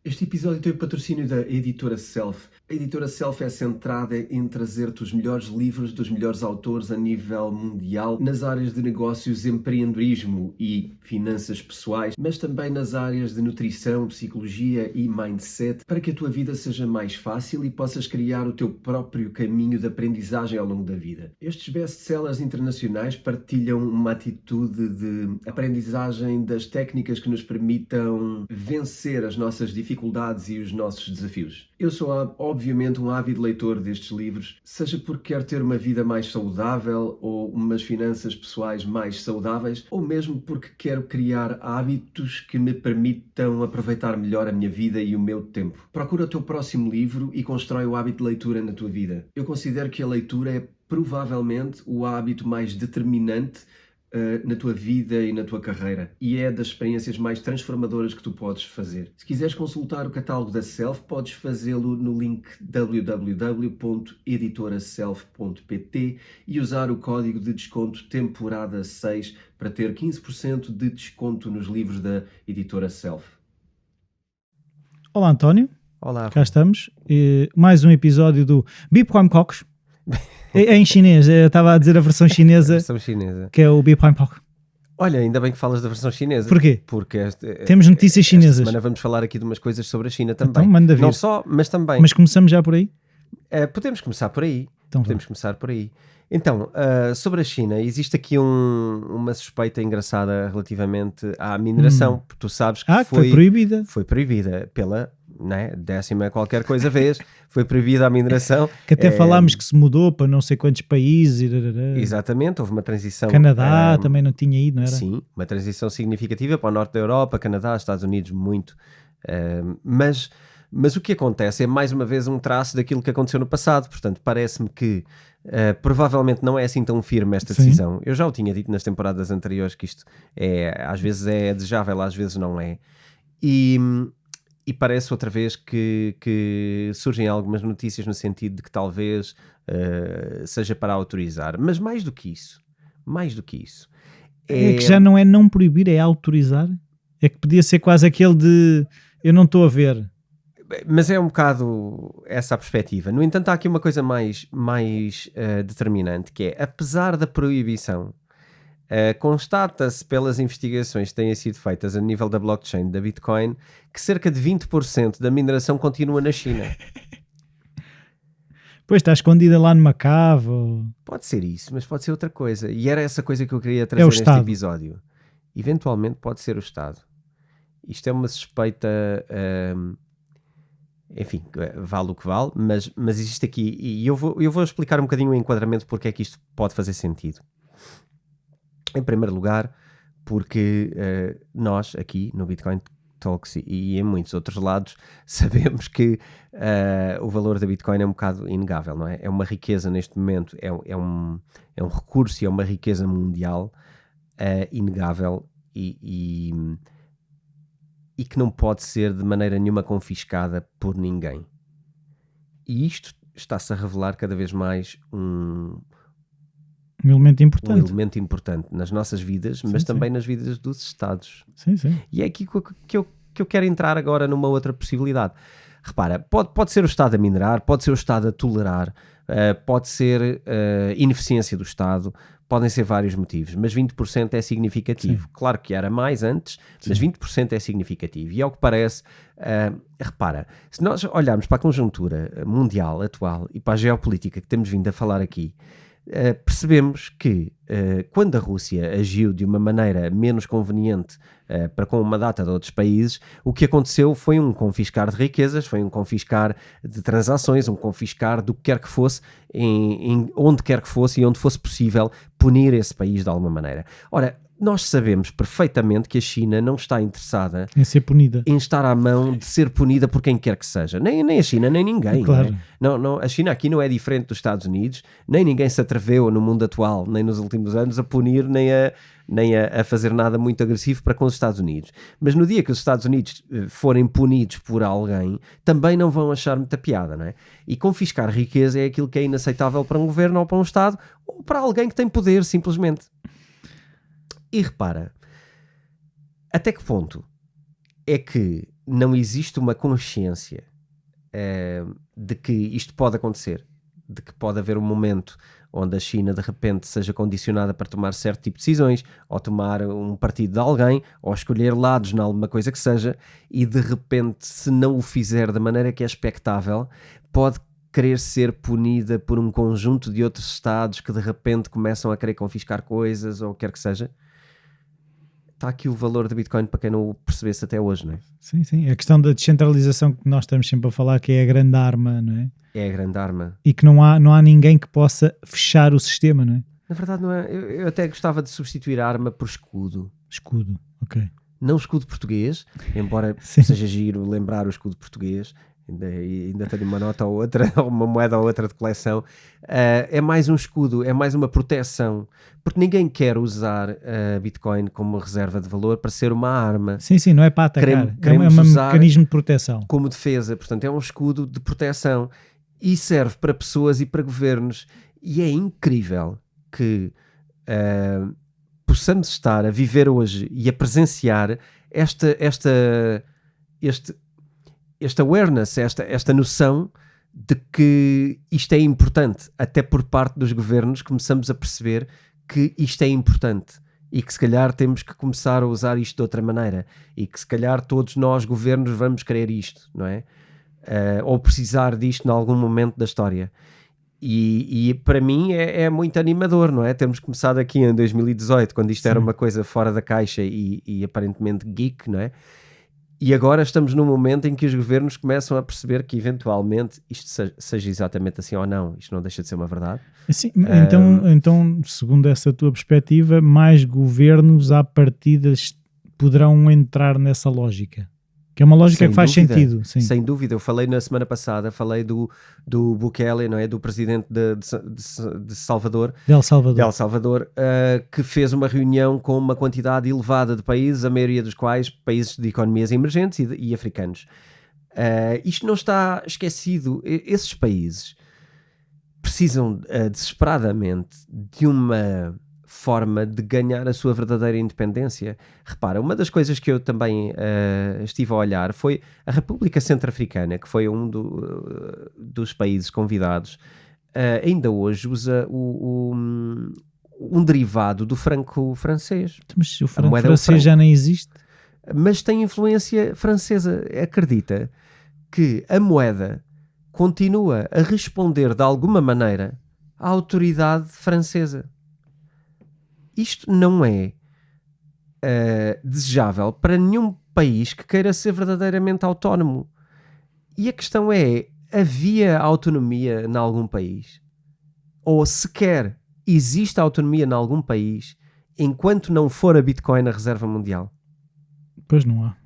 Este episódio tem o patrocínio da Editora Self. A Editora Self é centrada em trazer-te os melhores livros dos melhores autores a nível mundial nas áreas de negócios, empreendedorismo e finanças pessoais, mas também nas áreas de nutrição, psicologia e mindset, para que a tua vida seja mais fácil e possas criar o teu próprio caminho de aprendizagem ao longo da vida. Estes best-sellers internacionais partilham uma atitude de aprendizagem das técnicas que nos permitam vencer as nossas dificuldades e os nossos desafios. Eu sou, obviamente, um ávido leitor destes livros, seja porque quero ter uma vida mais saudável ou umas finanças pessoais mais saudáveis, ou mesmo porque quero criar hábitos que me permitam aproveitar melhor a minha vida e o meu tempo. Procura o teu próximo livro e constrói o hábito de leitura na tua vida. Eu considero que a leitura é provavelmente o hábito mais determinante na tua vida e na tua carreira, e é das experiências mais transformadoras que tu podes fazer. Se quiseres consultar o catálogo da Self, podes fazê-lo no link www.editoraself.pt e usar o código de desconto temporada 6 para ter 15% de desconto nos livros da Editora Self. Olá, António. Olá. Cá estamos. Mais um episódio do Bipquam Cox. É em chinês, eu estava a dizer a versão chinesa, que é o Bipquam Cox. Olha, ainda bem que falas da versão chinesa. Porquê? Porque temos notícias chinesas. Esta semana vamos falar aqui de umas coisas sobre a China também. Então, manda vir. Não só, mas também. Mas começamos já por aí? Podemos começar por aí. Então, começar por aí. Então, sobre a China, existe aqui uma suspeita engraçada relativamente à mineração, porque tu sabes que foi proibida. Foi proibida pela... Né? 10ª qualquer coisa vez, foi proibida a mineração. Que até falámos que se mudou para não sei quantos países. Exatamente, houve uma transição. Canadá também não tinha ido, não era? Sim, uma transição significativa para o norte da Europa, Canadá, Estados Unidos, muito. Mas o que acontece é mais uma vez um traço daquilo que aconteceu no passado, portanto parece-me que provavelmente não é assim tão firme esta decisão. Sim. Eu já o tinha dito nas temporadas anteriores que isto às vezes é desejável, às vezes não é. E parece outra vez que surgem algumas notícias no sentido de que talvez seja para autorizar. Mas mais do que isso. É que já não é não proibir, é autorizar. É que podia ser quase aquele de eu não estou a ver. Mas é um bocado essa a perspectiva. No entanto, há aqui uma coisa mais determinante, que é, apesar da proibição, constata-se pelas investigações que têm sido feitas a nível da blockchain da Bitcoin que cerca de 20% da mineração continua na China. Pois, está escondida lá numa cave. Ou... Pode ser isso, mas pode ser outra coisa. E era essa coisa que eu queria trazer neste episódio. Eventualmente pode ser o Estado. Isto é uma suspeita... enfim, vale o que vale, mas existe aqui... E eu vou explicar um bocadinho o enquadramento porque é que isto pode fazer sentido. Em primeiro lugar, porque nós aqui no Bitcoin Talks e em muitos outros lados sabemos que o valor da Bitcoin é um bocado inegável, não é? É uma riqueza neste momento, é um recurso e é uma riqueza mundial inegável e que não pode ser de maneira nenhuma confiscada por ninguém. E isto está-se a revelar cada vez mais um elemento importante nas nossas vidas, mas também nas vidas dos Estados. Sim. E é aqui que eu quero entrar agora numa outra possibilidade. Repara, pode ser o Estado a minerar, pode ser o Estado a tolerar, pode ser ineficiência do Estado, podem ser vários motivos, mas 20% é significativo. Sim. Claro que era mais antes, mas 20% é significativo. E ao que parece, repara, se nós olharmos para a conjuntura mundial atual e para a geopolítica que temos vindo a falar aqui, percebemos que quando a Rússia agiu de uma maneira menos conveniente para com uma data de outros países, o que aconteceu foi um confiscar de riquezas, foi um confiscar de transações, um confiscar do que quer que fosse, em onde quer que fosse e onde fosse possível punir esse país de alguma maneira. Ora, nós sabemos perfeitamente que a China não está interessada em ser punida, em estar à mão de ser punida por quem quer que seja, nem a China, nem ninguém. Claro. Não, a China aqui não é diferente dos Estados Unidos, nem ninguém se atreveu no mundo atual, nem nos últimos anos, a punir, nem a fazer nada muito agressivo para com os Estados Unidos. Mas no dia que os Estados Unidos forem punidos por alguém, também não vão achar muita piada, não é? E confiscar riqueza é aquilo que é inaceitável para um governo ou para um Estado ou para alguém que tem poder, simplesmente. E repara, até que ponto é que não existe uma consciência de que isto pode acontecer, de que pode haver um momento onde a China de repente seja condicionada para tomar certo tipo de decisões, ou tomar um partido de alguém, ou escolher lados em alguma coisa que seja, e de repente, se não o fizer da maneira que é expectável, pode querer ser punida por um conjunto de outros Estados que de repente começam a querer confiscar coisas, ou o que quer que seja. Está aqui o valor do Bitcoin para quem não o percebesse até hoje, não é? Sim. A questão da descentralização que nós estamos sempre a falar, que é a grande arma, não é? É a grande arma. E que não há ninguém que possa fechar o sistema, não é? Na verdade não é. Eu até gostava de substituir a arma por escudo. Escudo, ok. Não escudo português, embora Sim. seja giro lembrar o escudo português. Ainda tenho uma nota ou outra, uma moeda ou outra de coleção. É mais um escudo, é mais uma proteção, porque ninguém quer usar Bitcoin como reserva de valor para ser uma arma. Sim, não é para atacar, Queremos é um usar mecanismo de proteção. como defesa, portanto é um escudo de proteção e serve para pessoas e para governos, e é incrível que possamos estar a viver hoje e a presenciar este awareness, esta noção de que isto é importante. Até por parte dos governos começamos a perceber que isto é importante e que se calhar temos que começar a usar isto de outra maneira e que se calhar todos nós, governos, vamos querer isto, não é? Ou precisar disto em algum momento da história. E para mim é muito animador, não é? Termos começado aqui em 2018, quando isto era uma coisa fora da caixa e aparentemente geek, não é? E agora estamos num momento em que os governos começam a perceber que eventualmente isto seja exatamente assim ou não. Isto não deixa de ser uma verdade. Sim, então, segundo essa tua perspectiva, mais governos à partida poderão entrar nessa lógica. Que é uma lógica que faz sentido. Sim. Sem dúvida. Eu falei na semana passada, falei do Bukele, não é? Do presidente de Salvador, de El Salvador, que fez uma reunião com uma quantidade elevada de países, a maioria dos quais países de economias emergentes e africanos. Isto não está esquecido. Esses países precisam desesperadamente de uma forma de ganhar a sua verdadeira independência. Repara, uma das coisas que eu também estive a olhar foi a República Centro-Africana, que foi um dos países convidados, ainda hoje usa um derivado do franco francês. Mas o franco francês já nem existe. Mas tem influência francesa. Acredita que a moeda continua a responder de alguma maneira à autoridade francesa. Isto não é desejável para nenhum país que queira ser verdadeiramente autónomo. E a questão é, havia autonomia em algum país? Ou sequer existe autonomia em algum país enquanto não for a Bitcoin a reserva mundial? Pois não há.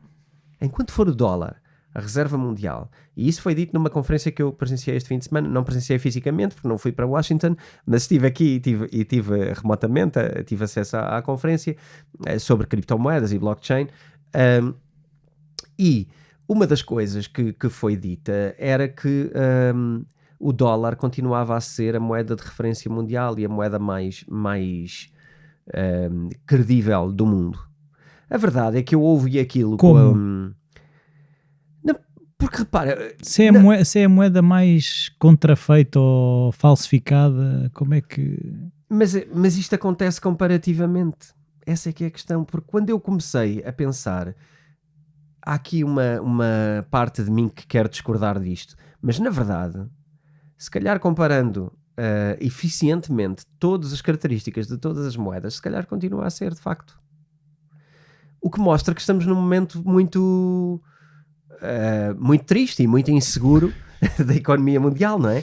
Enquanto for o dólar a reserva mundial, e isso foi dito numa conferência que eu presenciei este fim de semana, não presenciei fisicamente porque não fui para Washington, mas estive aqui e tive remotamente, tive acesso à conferência sobre criptomoedas e blockchain, e uma das coisas que foi dita era que o dólar continuava a ser a moeda de referência mundial e a moeda mais credível do mundo. A verdade é que eu ouvi aquilo porque repara, se é a moeda mais contrafeita ou falsificada, como é que... Mas isto acontece comparativamente. Essa é que é a questão, porque quando eu comecei a pensar, há aqui uma parte de mim que quer discordar disto, mas na verdade, se calhar comparando eficientemente todas as características de todas as moedas, se calhar continua a ser de facto. O que mostra que estamos num momento muito triste e muito inseguro da economia mundial, não é?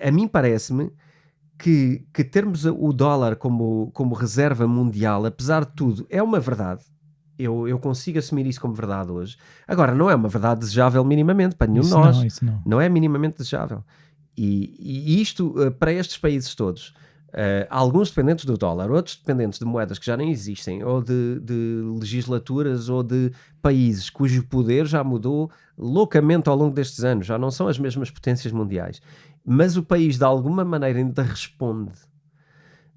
A mim parece-me que termos o dólar como reserva mundial, apesar de tudo, é uma verdade. Eu consigo assumir isso como verdade hoje. Agora, não é uma verdade desejável minimamente para nenhum de nós. Isso não. Não é minimamente desejável. E isto, para estes países todos, alguns dependentes do dólar, outros dependentes de moedas que já nem existem, ou de legislaturas ou de países cujo poder já mudou loucamente ao longo destes anos, já não são as mesmas potências mundiais. Mas o país, de alguma maneira, ainda responde.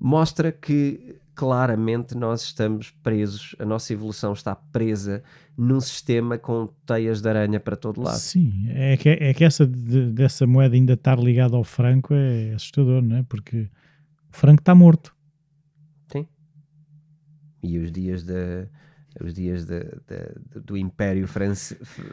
Mostra que, claramente, nós estamos presos, a nossa evolução está presa num sistema com teias de aranha para todo lado. Sim, é que dessa moeda ainda estar ligada ao franco é assustador, não é? Porque o franco está morto. Sim. E os dias do Império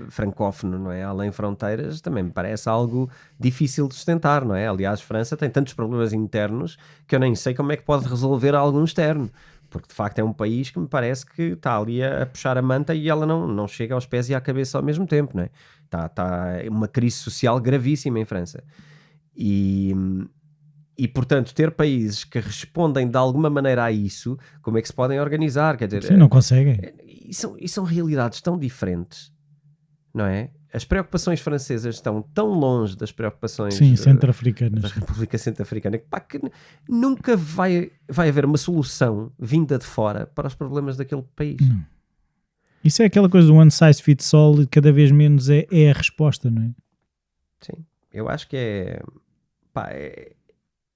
Francófono, não é? Além fronteiras, também me parece algo difícil de sustentar, não é? Aliás, França tem tantos problemas internos que eu nem sei como é que pode resolver algum externo, porque de facto é um país que me parece que está ali a puxar a manta e ela não chega aos pés e à cabeça ao mesmo tempo, não é? Está uma crise social gravíssima em França. E, portanto, ter países que respondem de alguma maneira a isso, como é que se podem organizar? Quer dizer, Sim, não conseguem. E são realidades tão diferentes, não é? As preocupações francesas estão tão longe das preocupações centro-africanas. da República Centro-Africana que nunca vai haver uma solução vinda de fora para os problemas daquele país. Não. Isso é aquela coisa do one size fits all e cada vez menos é a resposta, não é? Sim, eu acho que é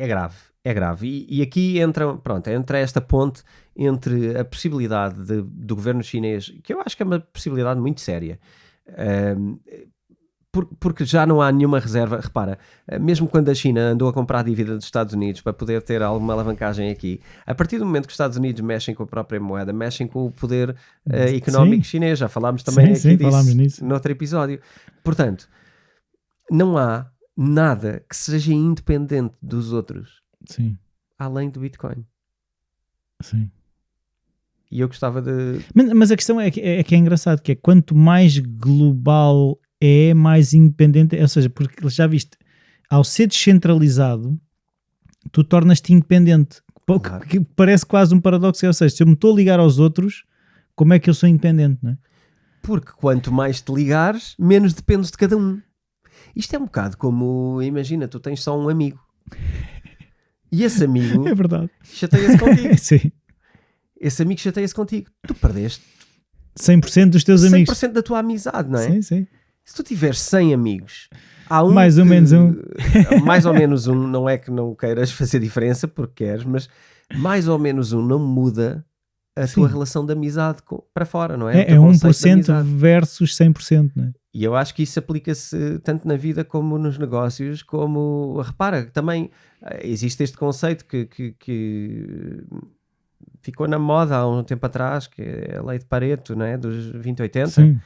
grave, é grave. E aqui entra esta ponte entre a possibilidade do governo chinês, que eu acho que é uma possibilidade muito séria, porque já não há nenhuma reserva. Repara, mesmo quando a China andou a comprar a dívida dos Estados Unidos para poder ter alguma alavancagem aqui, a partir do momento que os Estados Unidos mexem com a própria moeda, mexem com o poder económico chinês. Já falámos também aqui disso noutro episódio. Portanto, não há nada que seja independente dos outros. Sim. Além do Bitcoin. Sim. E eu gostava de... Mas a questão é que é engraçado, que é quanto mais global mais independente é. Ou seja, porque já viste, ao ser descentralizado, tu tornas-te independente. Claro. Que parece quase um paradoxo. Ou seja, se eu me estou a ligar aos outros, como é que eu sou independente, não é? Porque quanto mais te ligares, menos dependes de cada um. Isto é um bocado como, imagina, tu tens só um amigo. E esse amigo é verdade. chateia-se contigo. Sim. Esse amigo chateia-se contigo. Tu perdeste 100% dos teus amigos. 100% da tua amizade, não é? Sim, sim. Se tu tiveres 100 amigos, há um mais ou menos um. Mais ou menos um, não é que não queiras fazer diferença porque queres, mas mais ou menos um não muda a tua relação de amizade para fora, não é? É 1% versus 100%, não é? E eu acho que isso aplica-se tanto na vida como nos negócios, como... Repara, também existe este conceito que ficou na moda há um tempo atrás, que é a lei de Pareto, não é? Dos 20-80. Sim.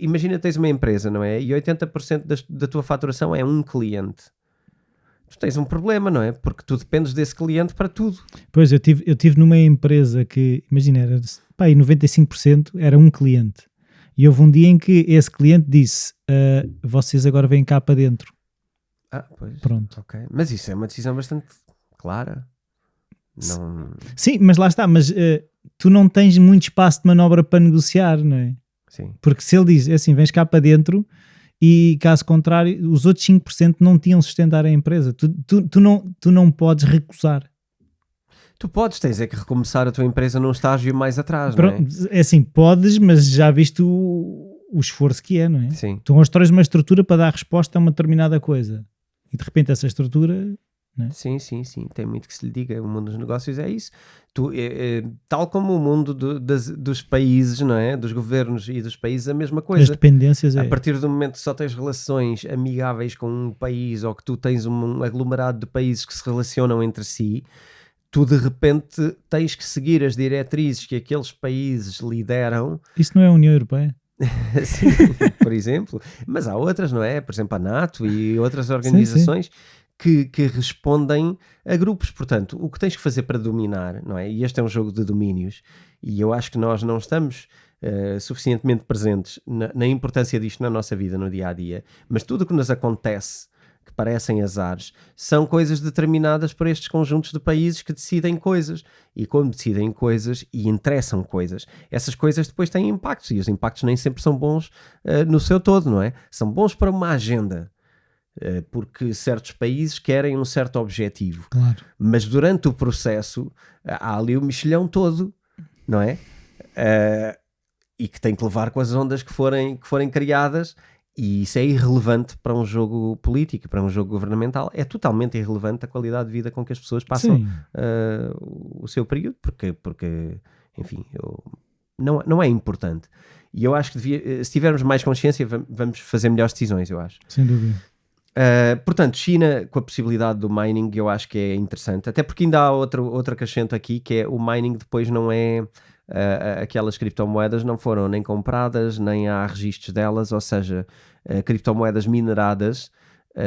Imagina tens uma empresa, não é? E 80% da tua faturação é um cliente. Tu tens um problema, não é? Porque tu dependes desse cliente para tudo. Pois, eu tive numa empresa que, imagina, era 95% era um cliente. E houve um dia em que esse cliente disse, vocês agora vêm cá para dentro. Pois. Pronto. Ok. Mas isso é uma decisão bastante clara. Não... Sim, mas lá está. Mas tu não tens muito espaço de manobra para negociar, não é? Sim. Porque se ele diz, assim, vens cá para dentro, e caso contrário, os outros 5% não tinham sustentar a empresa. Tu não podes recusar. Tu tens que recomeçar a tua empresa num estágio mais atrás, Pronto, não é? É assim, podes, mas já viste o esforço que é, não é? Sim. Tu constróis uma estrutura para dar resposta a uma determinada coisa. E de repente essa estrutura... Não é? Sim. Tem muito que se lhe diga. O mundo dos negócios é isso. Tal como o mundo dos países, não é? Dos governos e dos países, a mesma coisa. As dependências A partir do momento que só tens relações amigáveis com um país ou que tu tens um aglomerado de países que se relacionam entre si, tu de repente tens que seguir as diretrizes que aqueles países lideram. Isso não é a União Europeia? Sim, por exemplo. Mas há outras, não é? Por exemplo, a NATO e outras organizações que respondem a grupos. Portanto, o que tens que fazer para dominar, não é? E este é um jogo de domínios. E eu acho que nós não estamos suficientemente presentes na importância disto na nossa vida, no dia-a-dia. Mas tudo o que nos acontece que parecem azares, são coisas determinadas por estes conjuntos de países que decidem coisas. E quando decidem coisas e interessam coisas, essas coisas depois têm impactos, e os impactos nem sempre são bons no seu todo, não é? São bons para uma agenda, porque certos países querem um certo objetivo. Claro. Mas durante o processo há ali o mexilhão todo, não é? E que tem que levar com as ondas que forem criadas, e isso é irrelevante para um jogo político, para um jogo governamental. É totalmente irrelevante a qualidade de vida com que as pessoas passam o seu período, porque enfim, não é importante. E eu acho que se tivermos mais consciência, vamos fazer melhores decisões, eu acho. Sem dúvida. Portanto, China com a possibilidade do mining, eu acho que é interessante, até porque ainda há outro acrescento aqui, que é o mining depois não é... aquelas criptomoedas não foram nem compradas, nem há registros delas, ou seja, criptomoedas mineradas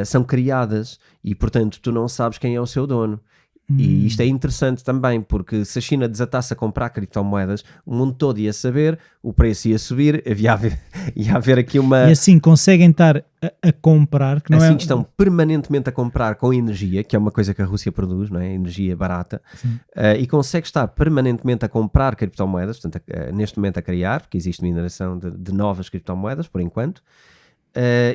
são criadas e, portanto, tu não sabes quem é o seu dono. E isto é interessante também, porque se a China desatasse a comprar criptomoedas, o mundo todo ia saber, o preço ia subir, ia haver aqui uma... E assim conseguem estar a comprar, que não assim é... estão permanentemente a comprar com energia, que é uma coisa que a Rússia produz, não é? Energia barata, e consegue estar permanentemente a comprar criptomoedas, portanto, neste momento a criar, porque existe mineração de novas criptomoedas, por enquanto,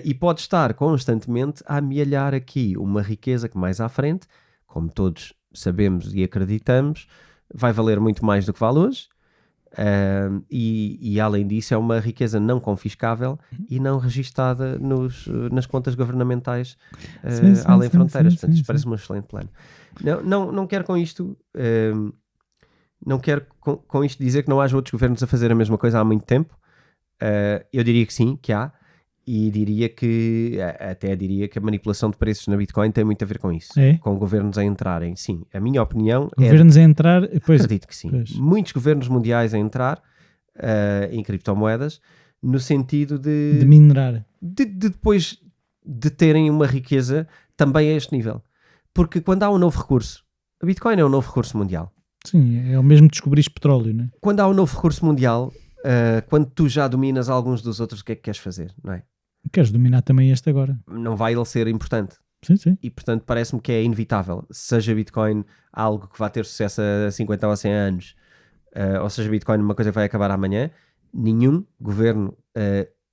e pode estar constantemente a amealhar aqui uma riqueza que mais à frente, como todos sabemos e acreditamos, vai valer muito mais do que vale hoje, e além disso é uma riqueza não confiscável e não registada nas contas governamentais além fronteiras. Portanto, isto parece um excelente plano. Não quero com isto não quero com isto dizer que não haja outros governos a fazer a mesma coisa há muito tempo. Eu diria que sim, que há. E diria que a manipulação de preços na Bitcoin tem muito a ver com isso, com governos a entrarem. Sim, a minha opinião governos a entrar, pois, acredito que sim. Pois. Muitos governos mundiais a entrar em criptomoedas, no sentido de minerar, de depois de terem uma riqueza também a este nível. Porque quando há um novo recurso, a Bitcoin é um novo recurso mundial. Sim, é o mesmo que descobriste petróleo, não é? Quando há um novo recurso mundial, quando tu já dominas alguns dos outros, o que é que queres fazer, não é? Queres dominar também este agora. Não vai ele ser importante. Sim. E portanto parece-me que é inevitável. Seja Bitcoin algo que vai ter sucesso a 50 ou a 100 anos, ou seja Bitcoin uma coisa que vai acabar amanhã, nenhum governo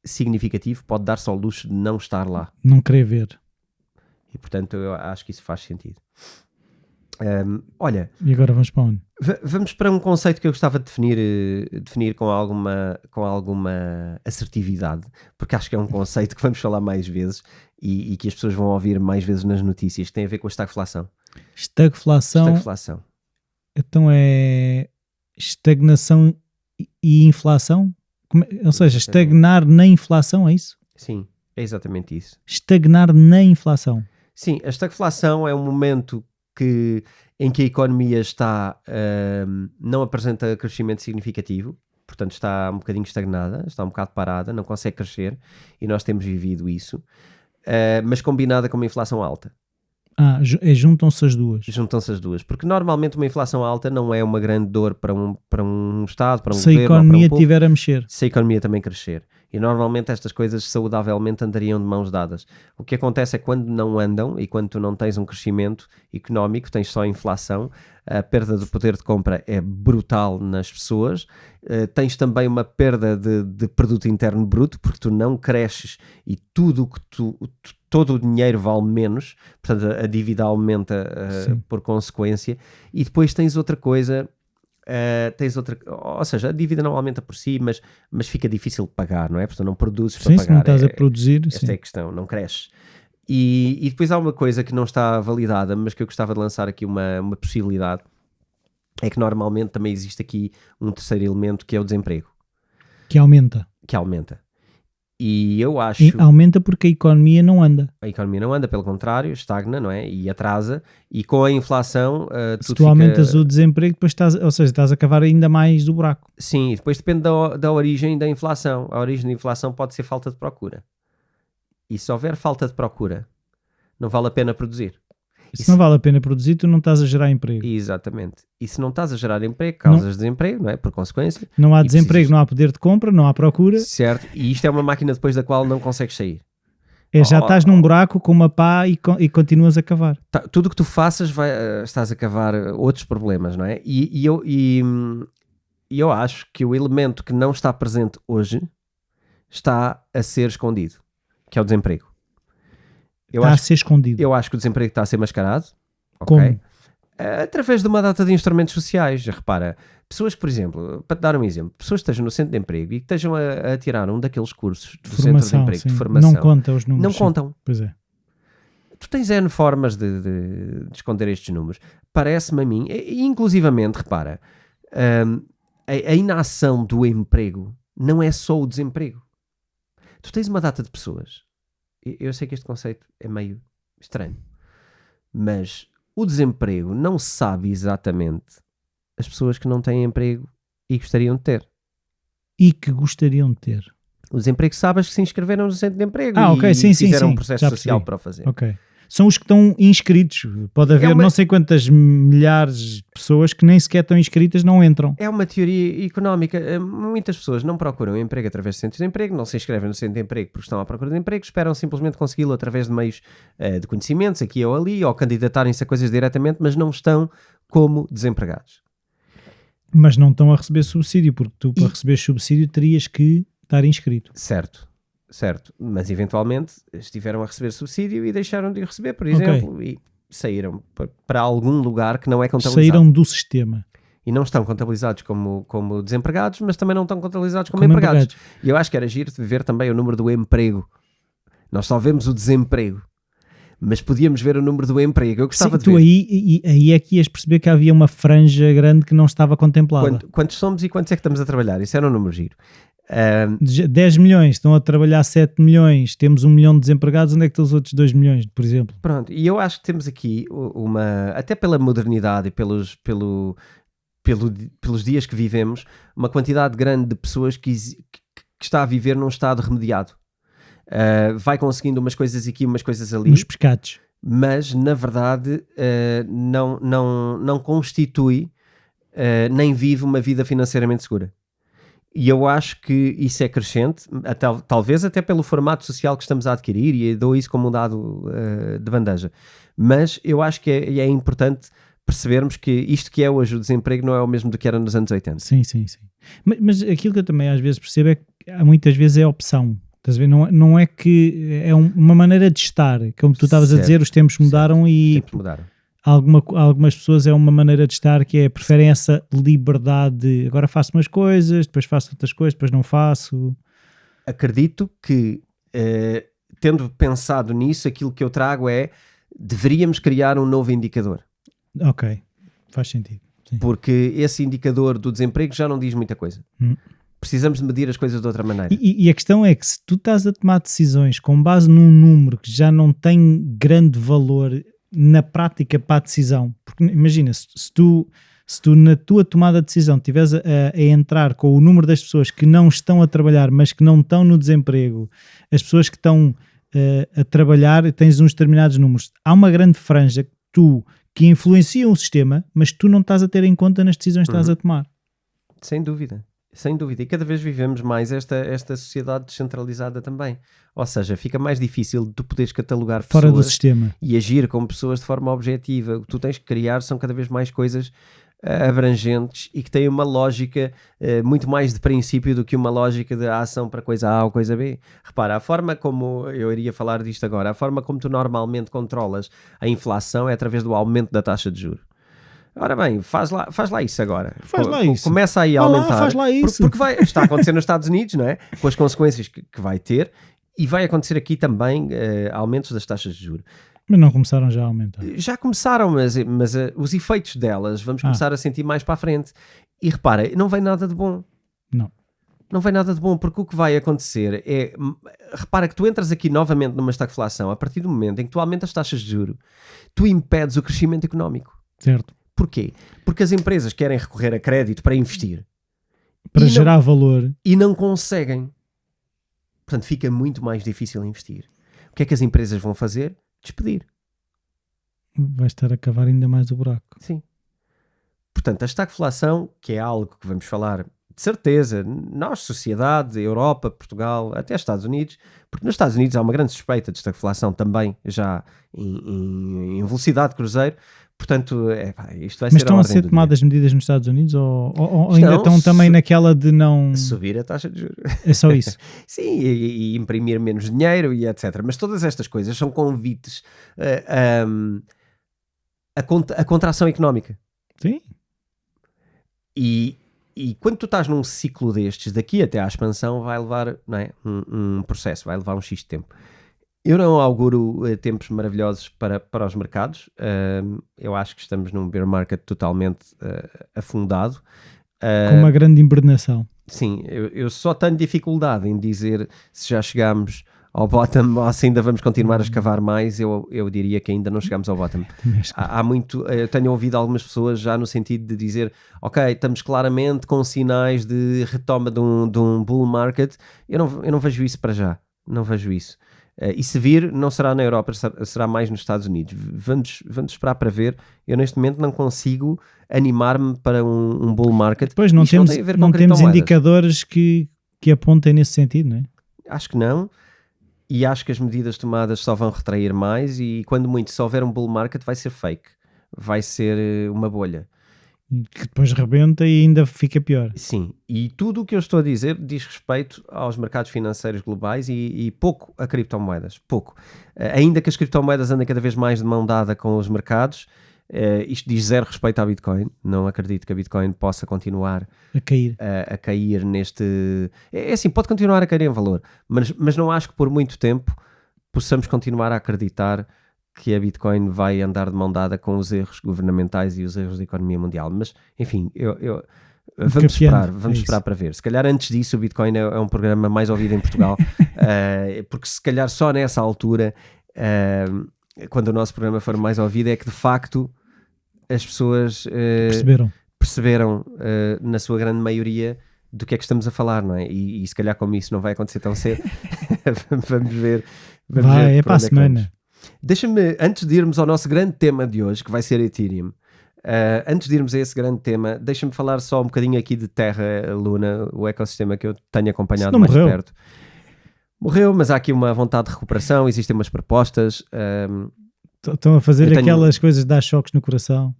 significativo pode dar-se ao luxo de não estar lá. Não querer ver. E portanto eu acho que isso faz sentido. Olha, e agora vamos para onde? Vamos para um conceito que eu gostava de definir com alguma assertividade, porque acho que é um conceito que vamos falar mais vezes e que as pessoas vão ouvir mais vezes nas notícias, que tem a ver com a estagflação. Estagflação. Então é estagnação e inflação? Ou seja, estagnar na inflação, é isso? Sim, é exatamente isso. Estagnar na inflação. Sim, a estagflação é um momento em que a economia não apresenta crescimento significativo, portanto está um bocadinho estagnada, está um bocado parada, não consegue crescer, e nós temos vivido isso, mas combinada com uma inflação alta. Juntam-se as duas. Juntam-se as duas, porque normalmente uma inflação alta não é uma grande dor para um Estado, para um governo, se a economia estiver a mexer. Se a economia também crescer. E normalmente estas coisas saudavelmente andariam de mãos dadas. O que acontece é que quando não andam e quando tu não tens um crescimento económico, tens só inflação, a perda do poder de compra é brutal nas pessoas, tens também uma perda de produto interno bruto, porque tu não cresces e todo o dinheiro vale menos, portanto a dívida aumenta por consequência, e depois tens outra coisa. Ou seja, a dívida não aumenta por si, mas fica difícil de pagar, não é? Porque tu não produzes para pagar. Se não estás a produzir, esta é a questão, não cresces. E depois há uma coisa que não está validada, mas que eu gostava de lançar aqui uma possibilidade, é que normalmente também existe aqui um terceiro elemento, que é o desemprego. Que aumenta. E eu acho... E aumenta porque a economia não anda. A economia não anda, pelo contrário, estagna, não é? E atrasa. E com a inflação... Se tu aumentas o desemprego, depois estás a cavar ainda mais do buraco. Sim, depois depende da origem da inflação. A origem da inflação pode ser falta de procura. E se houver falta de procura, não vale a pena produzir. Se não vale a pena produzir, tu não estás a gerar emprego. Exatamente. E se não estás a gerar emprego, causas desemprego, não é? Por consequência. Não há desemprego, não há poder de compra, não há procura. Certo. E isto é uma máquina depois da qual não consegues sair. Já estás num buraco com uma pá e continuas a cavar. Tudo o que tu faças estás a cavar outros problemas, não é? E eu acho que o elemento que não está presente hoje está a ser escondido, que é o desemprego. Está a ser escondido. Eu acho que o desemprego está a ser mascarado. Como? Okay? Através de uma data de instrumentos sociais. Repara, pessoas que, por exemplo, para te dar um exemplo, pessoas que estejam no centro de emprego e que estejam a tirar um daqueles cursos do centro de emprego, sim. de formação, não conta os números. Não sim. contam. Pois é. Tu tens N formas de esconder estes números. Parece-me a mim, e inclusivamente, repara, a inação do emprego não é só o desemprego. Tu tens uma data de pessoas. Eu sei que este conceito é meio estranho, mas o desemprego não sabe exatamente as pessoas que não têm emprego e gostariam de ter. E que gostariam de ter. O desemprego sabe as que se inscreveram no centro de emprego ok, sim, fizeram sim. um processo Já social percebi. para o fazer. Ok. São os que estão inscritos. Pode haver não sei quantas milhares de pessoas que nem sequer estão inscritas, não entram. É uma teoria económica. Muitas pessoas não procuram emprego através de centros de emprego, não se inscrevem no centro de emprego porque estão à procura de emprego, esperam simplesmente consegui-lo através de meios de conhecimentos, aqui ou ali, ou candidatarem-se a coisas diretamente, mas não estão como desempregados. Mas não estão a receber subsídio, porque tu, para receber subsídio, terias que estar inscrito. Certo. Mas eventualmente estiveram a receber subsídio e deixaram de receber, por exemplo, e saíram para algum lugar que não é contabilizado. Saíram do sistema. E não estão contabilizados como desempregados, mas também não estão contabilizados como empregados. E eu acho que era giro de ver também o número do emprego. Nós só vemos o desemprego, mas podíamos ver o número do emprego. Eu gostava de ver. Aí é que ias perceber que havia uma franja grande que não estava contemplada. Quantos somos e quantos é que estamos a trabalhar? Isso era um número giro. 10 milhões, estão a trabalhar 7 milhões, temos 1 milhão de desempregados, onde é que estão os outros 2 milhões, por exemplo? Pronto, e eu acho que temos aqui até pela modernidade e pelos dias que vivemos, uma quantidade grande de pessoas que está a viver num estado remediado. Vai conseguindo umas coisas aqui, umas coisas ali. Nos pescados. Mas, na verdade, não constitui nem vive uma vida financeiramente segura. E eu acho que isso é crescente, talvez até pelo formato social que estamos a adquirir, e dou isso como um dado de bandeja. Mas eu acho que é importante percebermos que isto que é hoje o desemprego não é o mesmo do que era nos anos 80. Sim. Mas aquilo que eu também às vezes percebo é que muitas vezes é opção. Estás a ver? Não é que é uma maneira de estar. Como tu estavas a dizer, os tempos mudaram e... Os tempos mudaram. Algumas pessoas é uma maneira de estar que é, preferem essa liberdade de agora faço umas coisas, depois faço outras coisas, depois não faço. Acredito que, tendo pensado nisso, aquilo que eu trago é deveríamos criar um novo indicador. Ok, faz sentido. Sim. Porque esse indicador do desemprego já não diz muita coisa. Precisamos de medir as coisas de outra maneira. E a questão é que se tu estás a tomar decisões com base num número que já não tem grande valor na prática para a decisão, porque imagina, se tu na tua tomada de decisão estiveres a entrar com o número das pessoas que não estão a trabalhar, mas que não estão no desemprego, as pessoas que estão a trabalhar, tens uns determinados números, há uma grande franja que influenciam o sistema, mas tu não estás a ter em conta nas decisões que estás a tomar. Sem dúvida. E cada vez vivemos mais esta sociedade descentralizada também. Ou seja, fica mais difícil de tu poderes catalogar pessoas fora do sistema e agir com pessoas de forma objetiva. O que tu tens que criar são cada vez mais coisas abrangentes e que têm uma lógica muito mais de princípio do que uma lógica de ação para coisa A ou coisa B. Repara, a forma como, eu iria falar disto agora, a forma como tu normalmente controlas a inflação é através do aumento da taxa de juros. Ora bem, faz lá isso agora. Começa aí a aumentar. Faz lá isso. Porque está a acontecer nos Estados Unidos, não é? Com as consequências que vai ter, e vai acontecer aqui também aumentos das taxas de juros. Mas não começaram já a aumentar? Já começaram, mas os efeitos delas vamos começar a sentir mais para a frente. E repara, não vem nada de bom. Não vem nada de bom, porque o que vai acontecer é... Repara que tu entras aqui novamente numa estagflação a partir do momento em que tu aumentas as taxas de juros, tu impedes o crescimento económico. Certo. Porquê? Porque as empresas querem recorrer a crédito para investir. Para gerar valor. E não conseguem. Portanto, fica muito mais difícil investir. O que é que as empresas vão fazer? Despedir. Vai estar a cavar ainda mais o buraco. Sim. Portanto, a estagflação, que é algo que vamos falar de certeza, nós, sociedade, Europa, Portugal, até Estados Unidos, porque nos Estados Unidos há uma grande suspeita de estagflação também, já em velocidade de cruzeiro, portanto, isto vai Mas ser estão a ser tomadas medidas nos Estados Unidos ou ainda estão também naquela de não... Subir a taxa de juros. É só isso? Sim, e imprimir menos dinheiro e etc. Mas todas estas coisas são convites a contração económica. Sim. E quando tu estás num ciclo destes, daqui até à expansão, vai levar, não é, um processo, vai levar um X de tempo. Eu não auguro tempos maravilhosos para os mercados. Eu acho que estamos num bear market totalmente afundado. Com uma grande hibernação. Sim, eu só tenho dificuldade em dizer se já chegámos ao bottom ou se ainda vamos continuar a escavar mais. Eu diria que ainda não chegamos ao bottom. Há muito, eu tenho ouvido algumas pessoas já no sentido de dizer, ok, estamos claramente com sinais de retoma de um bull market. Eu não vejo isso para já, não vejo isso. E se vir, não será na Europa, será mais nos Estados Unidos. Vamos esperar para ver. Eu neste momento não consigo animar-me para um bull market. Depois não temos indicadores que apontem nesse sentido, não é? Acho que não. E acho que as medidas tomadas só vão retrair mais e quando muito, se houver um bull market vai ser fake. Vai ser uma bolha. Que depois rebenta e ainda fica pior. Sim, e tudo o que eu estou a dizer diz respeito aos mercados financeiros globais e pouco a criptomoedas, pouco. Ainda que as criptomoedas andem cada vez mais de mão dada com os mercados, isto diz zero respeito à Bitcoin. Não acredito que a Bitcoin possa continuar a cair neste... É assim, pode continuar a cair em valor, mas não acho que por muito tempo possamos continuar a acreditar que a Bitcoin vai andar de mão dada com os erros governamentais e os erros da economia mundial. Mas, enfim, vamos esperar para ver. Se calhar antes disso o Bitcoin é um programa mais ouvido em Portugal, porque se calhar só nessa altura, quando o nosso programa for mais ouvido, é que de facto as pessoas perceberam na sua grande maioria do que é que estamos a falar, não é? E se calhar como isso não vai acontecer tão cedo, vamos ver. É para a semana. Deixa-me, antes de irmos ao nosso grande tema de hoje, que vai ser Ethereum, antes de irmos a esse grande tema, deixa-me falar só um bocadinho aqui de Terra Luna, o ecossistema que eu tenho acompanhado mais perto. Morreu, mas há aqui uma vontade de recuperação, existem umas propostas. Estão a fazer aquelas coisas de dar choques no coração.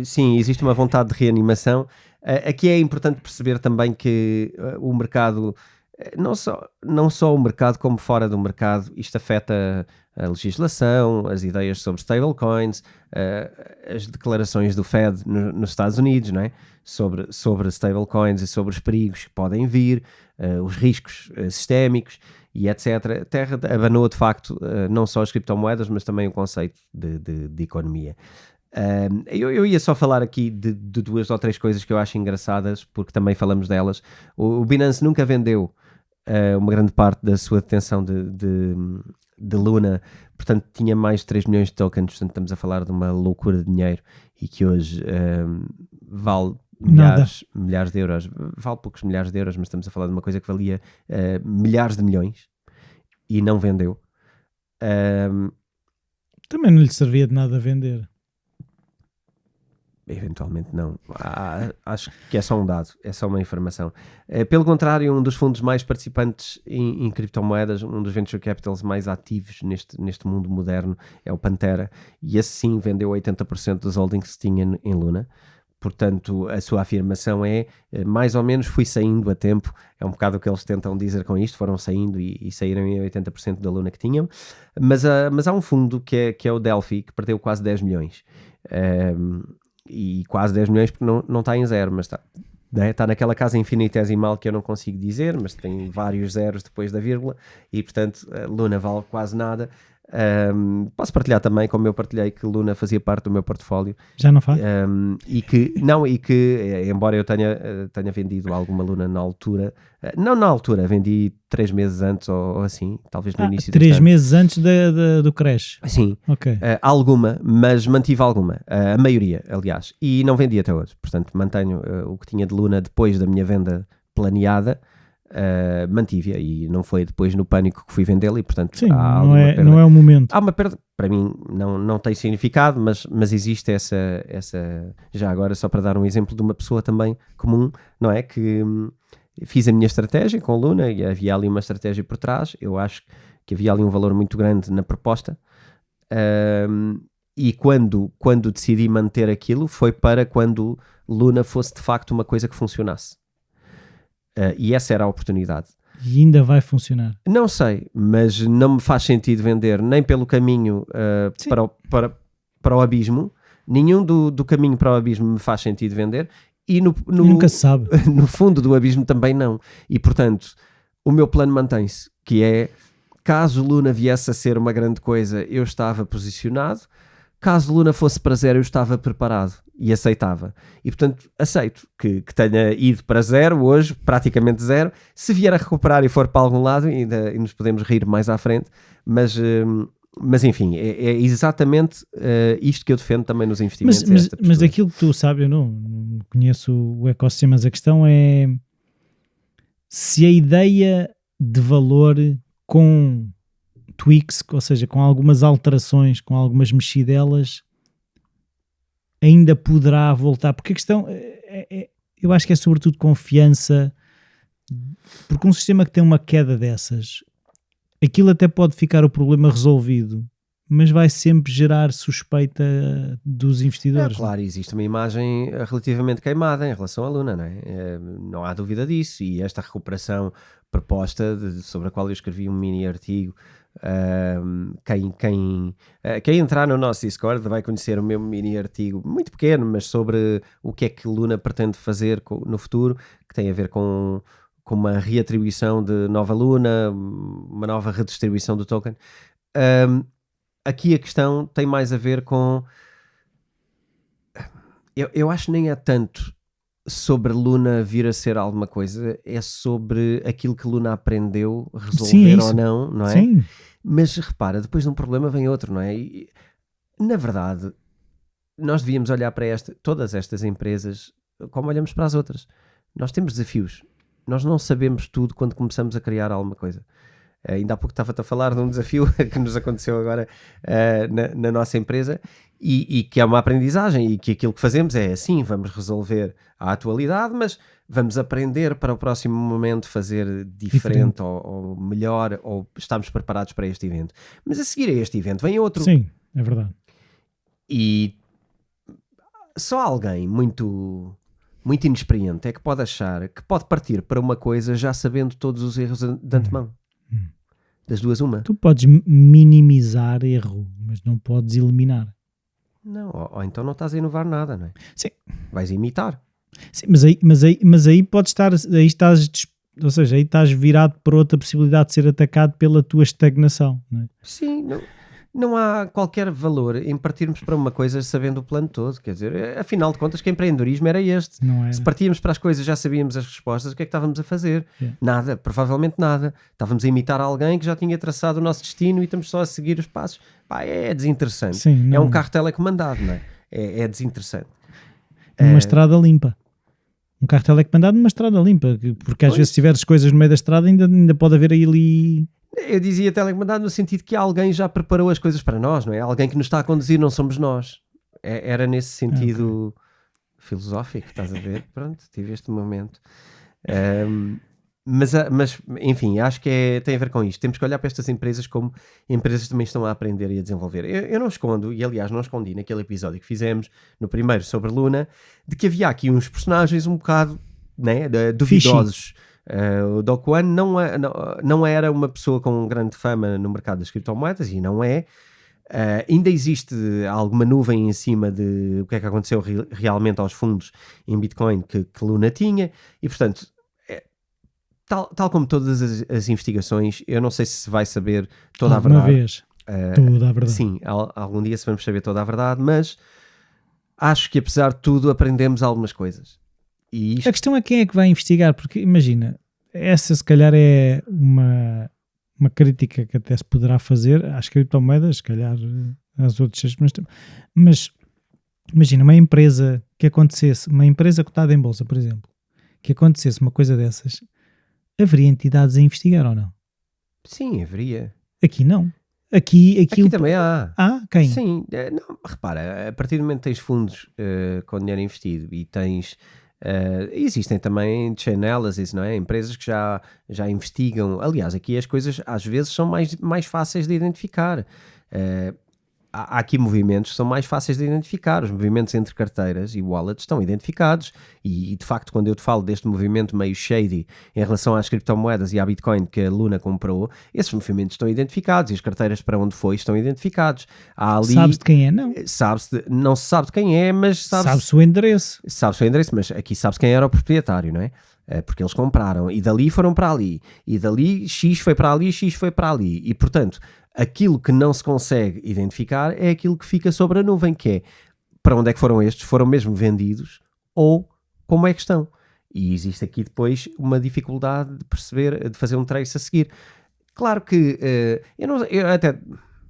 Sim, existe uma vontade de reanimação. Aqui é importante perceber também que o mercado... Não só o mercado como fora do mercado, isto afeta a legislação, as ideias sobre stablecoins, as declarações do Fed nos Estados Unidos, não é? sobre stablecoins e sobre os perigos que podem vir, os riscos sistémicos e etc. A Terra abanou de facto não só as criptomoedas, mas também o conceito de economia. Eu ia só falar aqui de 2 ou 3 coisas que eu acho engraçadas, porque também falamos delas. O Binance nunca vendeu uma grande parte da sua detenção de Luna, portanto tinha mais de 3 milhões de tokens, portanto estamos a falar de uma loucura de dinheiro e que hoje vale milhares de euros, vale poucos milhares de euros, mas estamos a falar de uma coisa que valia milhares de milhões e não vendeu. Também não lhe servia de nada a vender. Eventualmente não. Acho que é só um dado, é só uma informação. Pelo contrário, um dos fundos mais participantes em criptomoedas, um dos venture capitals mais ativos neste mundo moderno é o Pantera, e esse sim vendeu 80% dos holdings que tinha em Luna. Portanto, a sua afirmação é, mais ou menos, fui saindo a tempo. É um bocado o que eles tentam dizer com isto, foram saindo e saíram em 80% da Luna que tinham. Mas há um fundo que é o Delphi, que perdeu quase 10 milhões. E quase 10 milhões porque não está em zero, mas está, né? Está naquela casa infinitesimal que eu não consigo dizer, mas tem vários zeros depois da vírgula e portanto Luna vale quase nada. Posso partilhar também, como eu partilhei, que Luna fazia parte do meu portfólio. Já não faz? E que, embora eu tenha vendido alguma Luna na altura, não na altura, vendi 3 meses antes ou assim, talvez no início. 3 meses antes do crash? Sim, okay. Alguma, mas mantive alguma, a maioria, aliás, e não vendi até hoje. Portanto, mantenho o que tinha de Luna depois da minha venda planeada. Mantive-a e não foi depois no pânico que fui vendê-la e portanto sim, não é o momento. Há uma perda, para mim não tem significado, mas existe essa, já agora só para dar um exemplo de uma pessoa também comum, não é? Que fiz a minha estratégia com a Luna e havia ali uma estratégia por trás, eu acho que havia ali um valor muito grande na proposta, e quando decidi manter aquilo foi para quando Luna fosse de facto uma coisa que funcionasse, e essa era a oportunidade. E ainda vai funcionar. Não sei, mas não me faz sentido vender nem pelo caminho para o abismo, nenhum do caminho para o abismo me faz sentido vender, e nunca se sabe. No fundo do abismo também não. E portanto, o meu plano mantém-se, que é, caso Luna viesse a ser uma grande coisa, eu estava posicionado, caso Luna fosse para zero, eu estava preparado e aceitava. E portanto, aceito que tenha ido para zero hoje, praticamente zero. Se vier a recuperar e for para algum lado, e nos podemos rir mais à frente, mas enfim, é exatamente isto que eu defendo também nos investimentos. Mas daquilo que tu sabes, eu não conheço o ecossistema, mas a questão é se a ideia de valor com tweaks, ou seja, com algumas alterações, com algumas mexidelas, ainda poderá voltar, porque a questão eu acho que é sobretudo confiança, porque um sistema que tem uma queda dessas, aquilo até pode ficar o problema resolvido, mas vai sempre gerar suspeita dos investidores. Claro, existe uma imagem relativamente queimada em relação à Luna, não é? Não há dúvida disso, e esta recuperação proposta, sobre a qual eu escrevi um mini artigo, quem entrar no nosso Discord vai conhecer o meu mini artigo, muito pequeno, mas sobre o que é que Luna pretende fazer no futuro, que tem a ver com uma reatribuição de nova Luna, uma nova redistribuição do token. Aqui a questão tem mais a ver com... Eu acho que nem é tanto sobre Luna vir a ser alguma coisa, é sobre aquilo que Luna aprendeu resolver ou não é? Sim. Mas repara, depois de um problema vem outro, não é? E, na verdade, nós devíamos olhar para todas estas empresas como olhamos para as outras. Nós temos desafios. Nós não sabemos tudo quando começamos a criar alguma coisa. Ainda há pouco estava-te a falar de um desafio que nos aconteceu agora na nossa empresa e que é uma aprendizagem, e que aquilo que fazemos é assim, vamos resolver a atualidade, mas vamos aprender para o próximo momento fazer diferente. Ou melhor, ou estamos preparados para este evento. Mas a seguir a este evento vem outro. Sim, é verdade. E só alguém muito inexperiente é que pode achar que pode partir para uma coisa já sabendo todos os erros de antemão. Das duas, uma. Tu podes minimizar erro, mas não podes eliminar. Não, ou então não estás a inovar nada, não é? Sim. Vais imitar. Sim, mas aí podes estar, ou seja, aí estás virado para outra possibilidade de ser atacado pela tua estagnação, não é? Sim, não há qualquer valor em partirmos para uma coisa sabendo o plano todo. Quer dizer, afinal de contas, que empreendedorismo era este? Não era. Se partíamos para as coisas já sabíamos as respostas, o que é que estávamos a fazer? Nada, provavelmente nada. Estávamos a imitar alguém que já tinha traçado o nosso destino e estamos só a seguir os passos. Pá, é desinteressante. Sim, é um carro telecomandado, não é? É desinteressante. Numa estrada limpa. Um carro telecomandado numa estrada limpa, porque às vezes se tiveres coisas no meio da estrada ainda pode haver aí ali... Eu dizia telecomandado no sentido que alguém já preparou as coisas para nós, não é? Alguém que nos está a conduzir, não somos nós. Era nesse sentido filosófico, estás a ver? Pronto, tive este momento. Mas, enfim, acho que tem a ver com isto. Temos que olhar para estas empresas como empresas que também estão a aprender e a desenvolver. Eu não escondo, e aliás não escondi naquele episódio que fizemos, no primeiro sobre Luna, de que havia aqui uns personagens um bocado, né, duvidosos. O Do Kwon não era uma pessoa com grande fama no mercado das criptomoedas, e não é. Ainda existe alguma nuvem em cima de o que é que aconteceu realmente aos fundos em Bitcoin que Luna tinha, e portanto, tal como todas as investigações, eu não sei se vai saber toda a verdade. Uma vez, toda a verdade. Sim, algum dia se vamos saber toda a verdade, mas acho que apesar de tudo aprendemos algumas coisas. E a questão é quem é que vai investigar, porque imagina, essa se calhar é uma crítica que até se poderá fazer às criptomoedas, se calhar às outras, mas imagina uma empresa que acontecesse, uma empresa cotada em bolsa, por exemplo, que acontecesse uma coisa dessas, haveria entidades a investigar ou não? Sim, haveria. Aqui não. Aqui também há. Quem? Sim, não, repara, a partir do momento que tens fundos com dinheiro investido e tens. Existem também chain analysis, não é? Empresas que já investigam. Aliás, aqui as coisas às vezes são mais fáceis de identificar. Há aqui movimentos que são mais fáceis de identificar. Os movimentos entre carteiras e wallets estão identificados e de facto, quando eu te falo deste movimento meio shady em relação às criptomoedas e à Bitcoin que a Luna comprou, esses movimentos estão identificados e as carteiras para onde foi estão identificados. Há ali, sabes de quem é? Não. Não se sabe de quem é, mas sabe-se o endereço. Sabe-se o endereço, mas aqui sabe-se quem era o proprietário, não é? Porque eles compraram e dali foram para ali e dali X foi para ali, X foi para ali e portanto aquilo que não se consegue identificar é aquilo que fica sobre a nuvem, que é para onde é que foram estes, foram mesmo vendidos ou como é que estão. E existe aqui depois uma dificuldade de perceber, de fazer um trace a seguir. Claro que eu até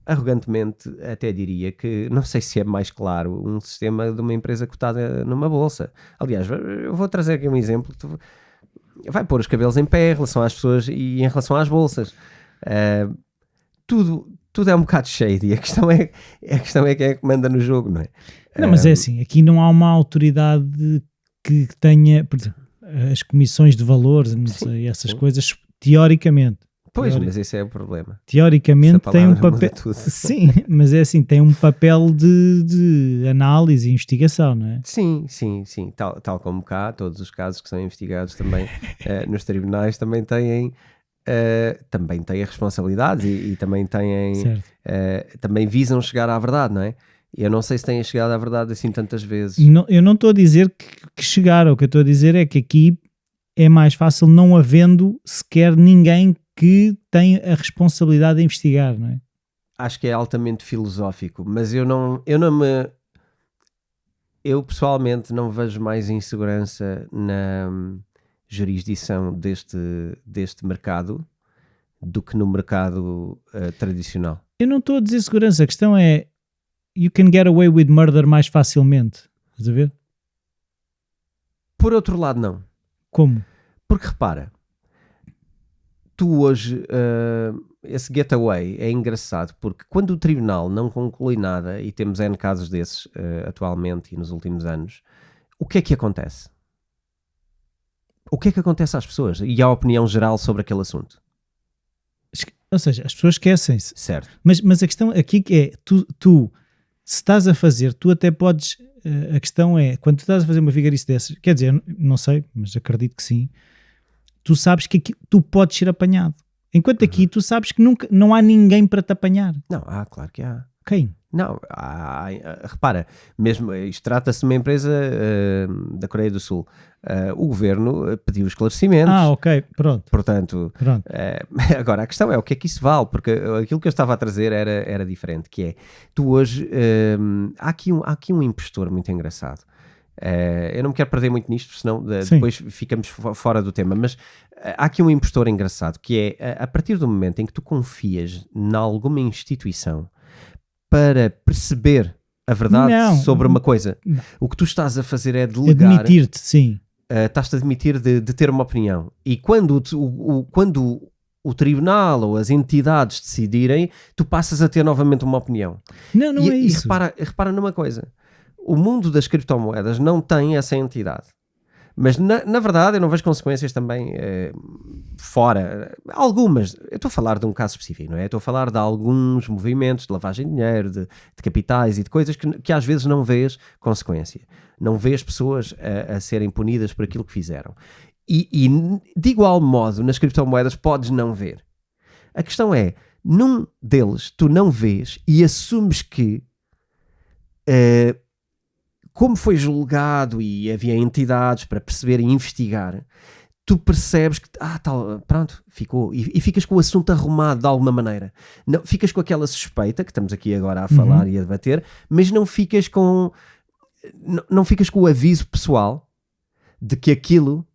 arrogantemente até diria que não sei se é mais claro um sistema de uma empresa cotada numa bolsa. Aliás, eu vou trazer aqui um exemplo. Vai pôr os cabelos em pé em relação às pessoas e em relação às bolsas. Tudo é um bocado shady. A questão é quem é que manda no jogo, não é? Não, mas é assim, aqui não há uma autoridade que tenha, por exemplo, as comissões de valores, não sei, essas coisas, teoricamente. Pois, mas esse é o problema. Teoricamente tem um papel. Sim, mas é assim, tem um papel de análise e investigação, não é? Sim. Tal como cá, todos os casos que são investigados também nos tribunais também têm responsabilidades e também têm também visam chegar à verdade, não é? Eu não sei se têm chegado à verdade assim tantas vezes. Não, eu não estou a dizer que chegaram, o que eu estou a dizer é que aqui é mais fácil não havendo sequer ninguém que tem a responsabilidade de investigar, não é? Acho que é altamente filosófico, mas eu pessoalmente não vejo mais insegurança na jurisdição deste mercado do que no mercado tradicional. Eu não estou a dizer segurança, a questão é you can get away with murder mais facilmente, estás a ver? Por outro lado, não. Como? Porque repara, tu hoje, esse getaway é engraçado porque quando o tribunal não conclui nada, e temos N casos desses atualmente e nos últimos anos, o que é que acontece? O que é que acontece às pessoas e à opinião geral sobre aquele assunto? Ou seja, as pessoas esquecem-se. Certo. Mas a questão aqui é, tu se estás a fazer, tu até podes, a questão é, quando tu estás a fazer uma vigarice dessas, quer dizer, não sei, mas acredito que sim, tu sabes que aqui, tu podes ser apanhado. Enquanto aqui tu sabes que não há ninguém para te apanhar. Não, claro que há. Quem? Não, repara, mesmo isto trata-se de uma empresa da Coreia do Sul. O governo pediu esclarecimentos. Ok, pronto. Portanto, agora a questão é o que é que isso vale, porque aquilo que eu estava a trazer era diferente, que é, tu hoje, há aqui um impostor muito engraçado. Eu não me quero perder muito nisto, senão depois ficamos fora do tema, mas há aqui um impostor engraçado, que é, a partir do momento em que tu confias em alguma instituição para perceber a verdade sobre uma coisa, o que tu estás a fazer é delegar. Admitir-te, sim. Estás-te a admitir de ter uma opinião. E quando o tribunal ou as entidades decidirem, tu passas a ter novamente uma opinião. Não é isso. E repara numa coisa. O mundo das criptomoedas não tem essa entidade. Mas, na verdade, eu não vejo consequências também fora. Algumas. Eu estou a falar de um caso específico, não é? Eu estou a falar de alguns movimentos de lavagem de dinheiro, de capitais e de coisas que às vezes não vês consequência. Não vês pessoas a serem punidas por aquilo que fizeram. E de igual modo, nas criptomoedas podes não ver. A questão é, num deles tu não vês e assumes que como foi julgado e havia entidades para perceber e investigar, tu percebes que, pronto, ficou, e ficas com o assunto arrumado de alguma maneira. Não, ficas com aquela suspeita, que estamos aqui agora a falar e a debater, mas não ficas com o aviso pessoal de que aquilo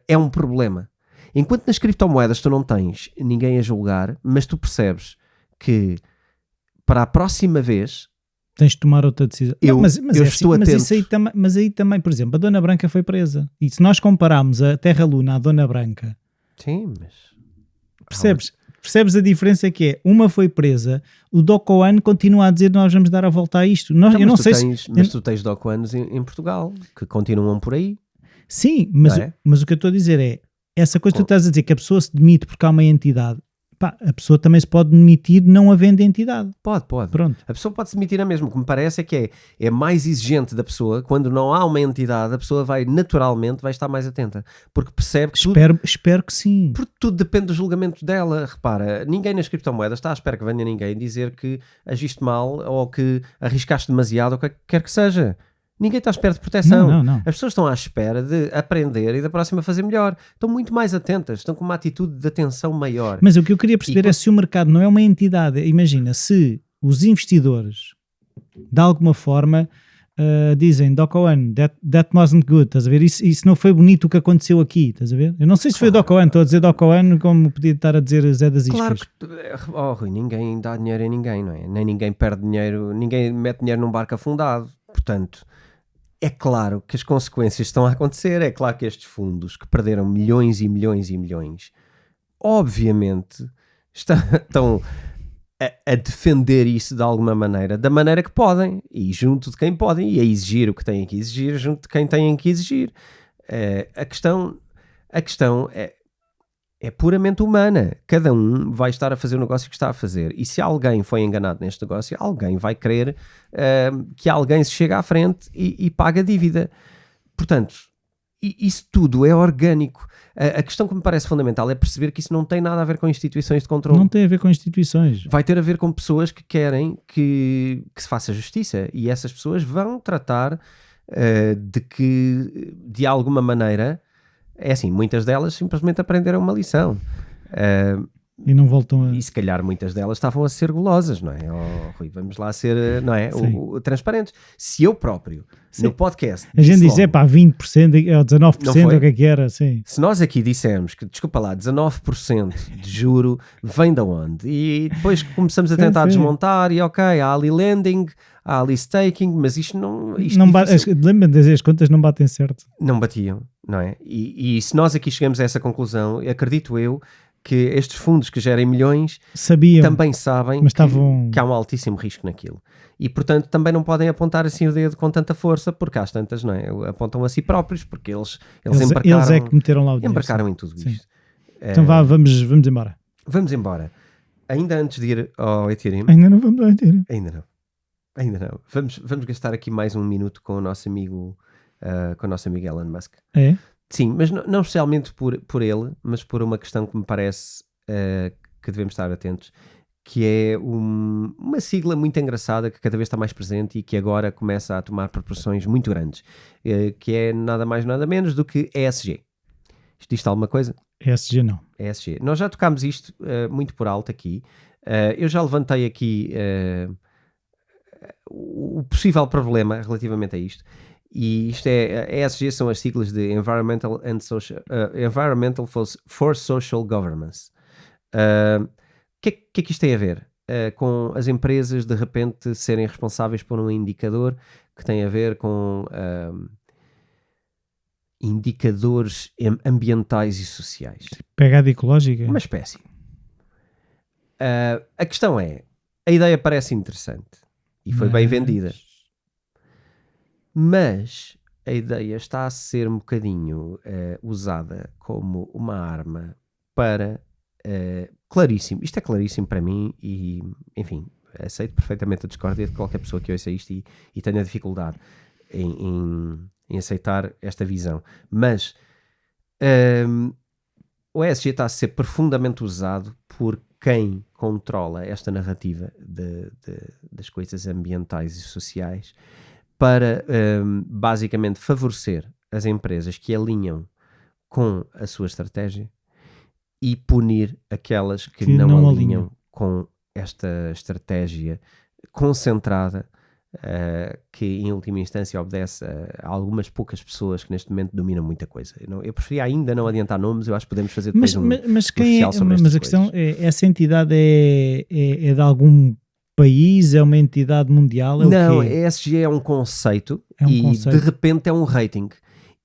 é um problema. Enquanto nas criptomoedas tu não tens ninguém a julgar, mas tu percebes que para a próxima vez tens de tomar outra decisão. Mas estou atento. Mas aí também, por exemplo, a Dona Branca foi presa. E se nós compararmos a Terra Luna à Dona Branca, sim, mas percebes percebes a diferença que é? Uma foi presa, o Doco One continua a dizer nós vamos dar a volta a isto. Não, Eu não sei mas tu tens Doco Ones em Portugal, que continuam por aí. Sim, mas, É? mas o que eu estou a dizer é, essa coisa que tu estás a dizer, que a pessoa se demite porque há uma entidade, pá, a pessoa também se pode demitir não havendo entidade. Pode. Pronto. A pessoa pode se demitir a mesmo. O que me parece é que é mais exigente da pessoa. Quando não há uma entidade, a pessoa vai estar mais atenta. Porque percebe que Espero que sim. porque tudo depende do julgamento dela. Repara, ninguém nas criptomoedas está à espera que venha ninguém dizer que agiste mal ou que arriscaste demasiado ou o que quer que seja. Ninguém está à espera de proteção. Não. As pessoas estão à espera de aprender e da próxima fazer melhor. Estão muito mais atentas, estão com uma atitude de atenção maior. Mas o que eu queria perceber é se o mercado não é uma entidade. Imagina, se os investidores, de alguma forma, dizem, Doco One, that wasn't good, estás a ver? Isso não foi bonito o que aconteceu aqui, estás a ver? Eu não sei se foi Doco One, estou a dizer Doco One como podia estar a dizer Zé das Iscas. Claro que Rui, ninguém dá dinheiro a ninguém, não é? Nem ninguém perde dinheiro, ninguém mete dinheiro num barco afundado. Portanto, é claro que as consequências estão a acontecer. É claro que estes fundos que perderam milhões e milhões e milhões, obviamente, estão a defender isso de alguma maneira, da maneira que podem, e junto de quem podem, e a exigir o que têm que exigir, junto de quem têm que exigir. A questão é puramente humana. Cada um vai estar a fazer o negócio que está a fazer. E se alguém foi enganado neste negócio, alguém vai querer que alguém se chegue à frente e pague a dívida. Portanto, isso tudo é orgânico. A questão que me parece fundamental é perceber que isso não tem nada a ver com instituições de controle. Não tem a ver com instituições. Vai ter a ver com pessoas que querem que se faça justiça. E essas pessoas vão tratar de que, de alguma maneira... É assim, muitas delas simplesmente aprenderam uma lição. E não voltam a... E se calhar muitas delas estavam a ser golosas, não é? Rui, vamos lá ser, não é? Transparentes. Se eu próprio, no podcast... A gente diz, 20% ou 19%, o que é que era, sim. Se nós aqui dissemos que, desculpa lá, 19% de juro vem de onde? E depois começamos a tentar desmontar e há ali lending, há ali staking, mas isto não... Lembra-me, as contas não batem certo. Não batiam, não é? E se nós aqui chegamos a essa conclusão, acredito eu que estes fundos que gerem milhões também sabem que há um altíssimo risco naquilo. E, portanto, também não podem apontar assim o dedo com tanta força, porque às tantas, não é? Apontam a si próprios, porque eles embarcaram... Eles é que meteram lá o dinheiro. Embarcaram em tudo isto. Então vamos embora. Vamos embora. Ainda antes de ir ao Ethereum... Ainda não vamos ao Ethereum. Ainda não. Vamos gastar aqui mais um minuto com o nosso amigo Elon Musk. É? Sim, mas não especialmente por ele, mas por uma questão que me parece que devemos estar atentos, que é uma sigla muito engraçada que cada vez está mais presente e que agora começa a tomar proporções muito grandes, que é nada mais nada menos do que ESG. Isto diz alguma coisa? ESG não. ESG. Nós já tocámos isto muito por alto aqui. Eu já levantei aqui o possível problema relativamente a isto. E isto ESG são as siglas de Environmental for Social Governance. O que é que isto tem a ver? Com as empresas de repente serem responsáveis por um indicador que tem a ver com indicadores ambientais e sociais. Pegada ecológica? Uma espécie. A questão é, a ideia parece interessante e foi bem vendida. Mas a ideia está a ser um bocadinho usada como uma arma para... claríssimo, isto é claríssimo para mim e, enfim, aceito perfeitamente a discórdia de qualquer pessoa que ouça isto e tenha dificuldade em aceitar esta visão. Mas o ESG está a ser profundamente usado por quem controla esta narrativa das coisas ambientais e sociais para basicamente favorecer as empresas que alinham com a sua estratégia e punir aquelas que não alinham com esta estratégia concentrada que em última instância obedece a algumas poucas pessoas que neste momento dominam muita coisa. Eu preferia ainda não adiantar nomes, eu acho que podemos fazer depois especial sobre estas Mas a questão é, essa entidade é de algum país, é uma entidade mundial? Não, ESG é um conceito de repente é um rating.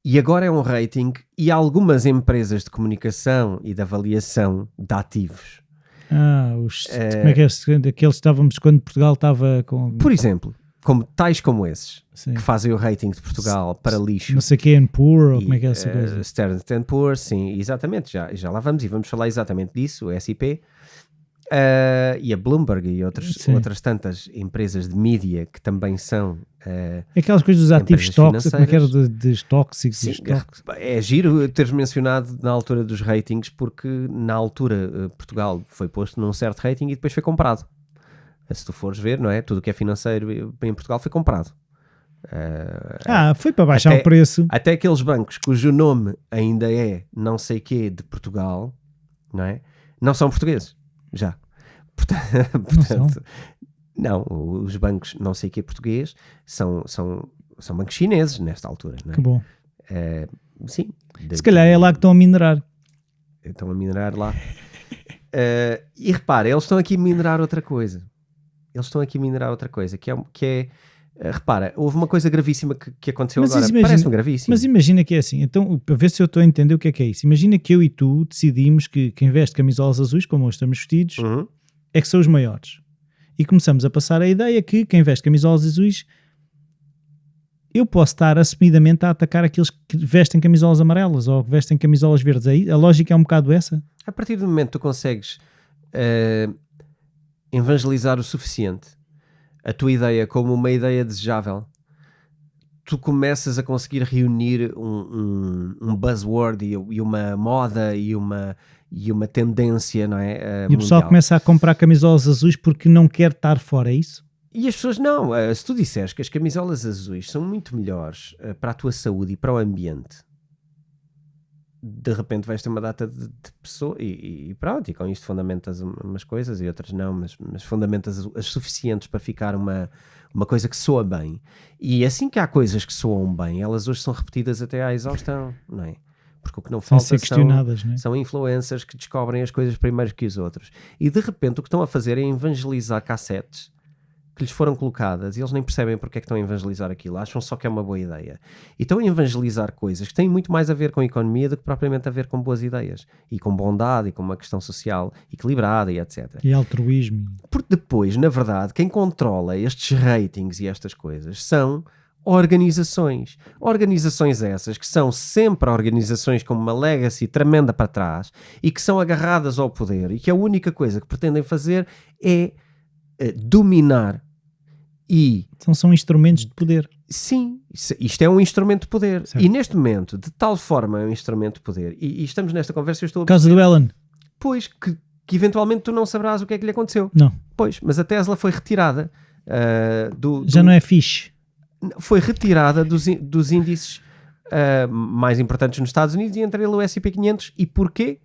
E agora é um rating e algumas empresas de comunicação e de avaliação de ativos Como é que é? Aqueles estávamos quando Portugal estava com... Por exemplo, tais como esses, Sim. que fazem o rating de Portugal para lixo. Não sei quem é Poor, ou como é que é essa coisa? Standard & Poor's, sim, exatamente, já lá vamos, e vamos falar exatamente disso, o SIP, e a Bloomberg e outras tantas empresas de mídia que também são... Aquelas coisas dos ativos tóxicos, como é que era de tóxicos? Sim, é giro teres mencionado na altura dos ratings, porque na altura Portugal foi posto num certo rating e depois foi comprado. Se tu fores ver, não é? Tudo o que é financeiro em Portugal foi comprado. Foi para baixar o preço. Até aqueles bancos cujo nome ainda é não sei quê de Portugal, não é? Não são portugueses, já. Portanto, não, os bancos não sei quê português são bancos chineses nesta altura, não é? Que bom. Sim. Se calhar é lá que estão a minerar. Estão a minerar lá. E repara, eles estão aqui a minerar outra coisa. Que é repara, houve uma coisa gravíssima que aconteceu agora. Parece-me gravíssimo. Mas imagina que é assim. Então, para ver se eu estou a entender o que é isso. Imagina que eu e tu decidimos que quem veste camisolas azuis, como hoje estamos vestidos, é que são os maiores. E começamos a passar a ideia que quem veste camisolas azuis, eu posso estar assumidamente a atacar aqueles que vestem camisolas amarelas ou que vestem camisolas verdes. Aí a lógica é um bocado essa. A partir do momento que tu consegues evangelizar o suficiente a tua ideia como uma ideia desejável, tu começas a conseguir reunir um buzzword e uma moda e uma tendência, não é? E o pessoal começa a comprar camisolas azuis porque não quer estar fora, é isso? E as pessoas não. Se tu disseres que as camisolas azuis são muito melhores para a tua saúde e para o ambiente, de repente vais ter uma data de pessoas e pronto, e com isto fundamentas umas coisas e outras não, mas fundamentas as suficientes para ficar uma coisa que soa bem. E assim que há coisas que soam bem, elas hoje são repetidas até à exaustão, não é? Porque o que não falta são influencers que descobrem as coisas primeiro que os outros. E de repente o que estão a fazer é evangelizar cassetes que lhes foram colocadas e eles nem percebem porque é que estão a evangelizar aquilo, acham só que é uma boa ideia. E estão a evangelizar coisas que têm muito mais a ver com a economia do que propriamente a ver com boas ideias e com bondade e com uma questão social equilibrada e etc. E altruísmo. Porque depois, na verdade, quem controla estes ratings e estas coisas são organizações essas que são sempre organizações com uma legacy tremenda para trás e que são agarradas ao poder e que a única coisa que pretendem fazer é dominar e... São instrumentos de poder. Sim, isto é um instrumento de poder. Certo. E neste momento, de tal forma é um instrumento de poder. E estamos nesta conversa, eu estou a Por causa do Elon. Pois, que eventualmente tu não saberás o que é que lhe aconteceu. Não. Pois, mas a Tesla foi retirada Já não é fixe. Foi retirada dos índices mais importantes nos Estados Unidos e entre ele o S&P 500. E porquê?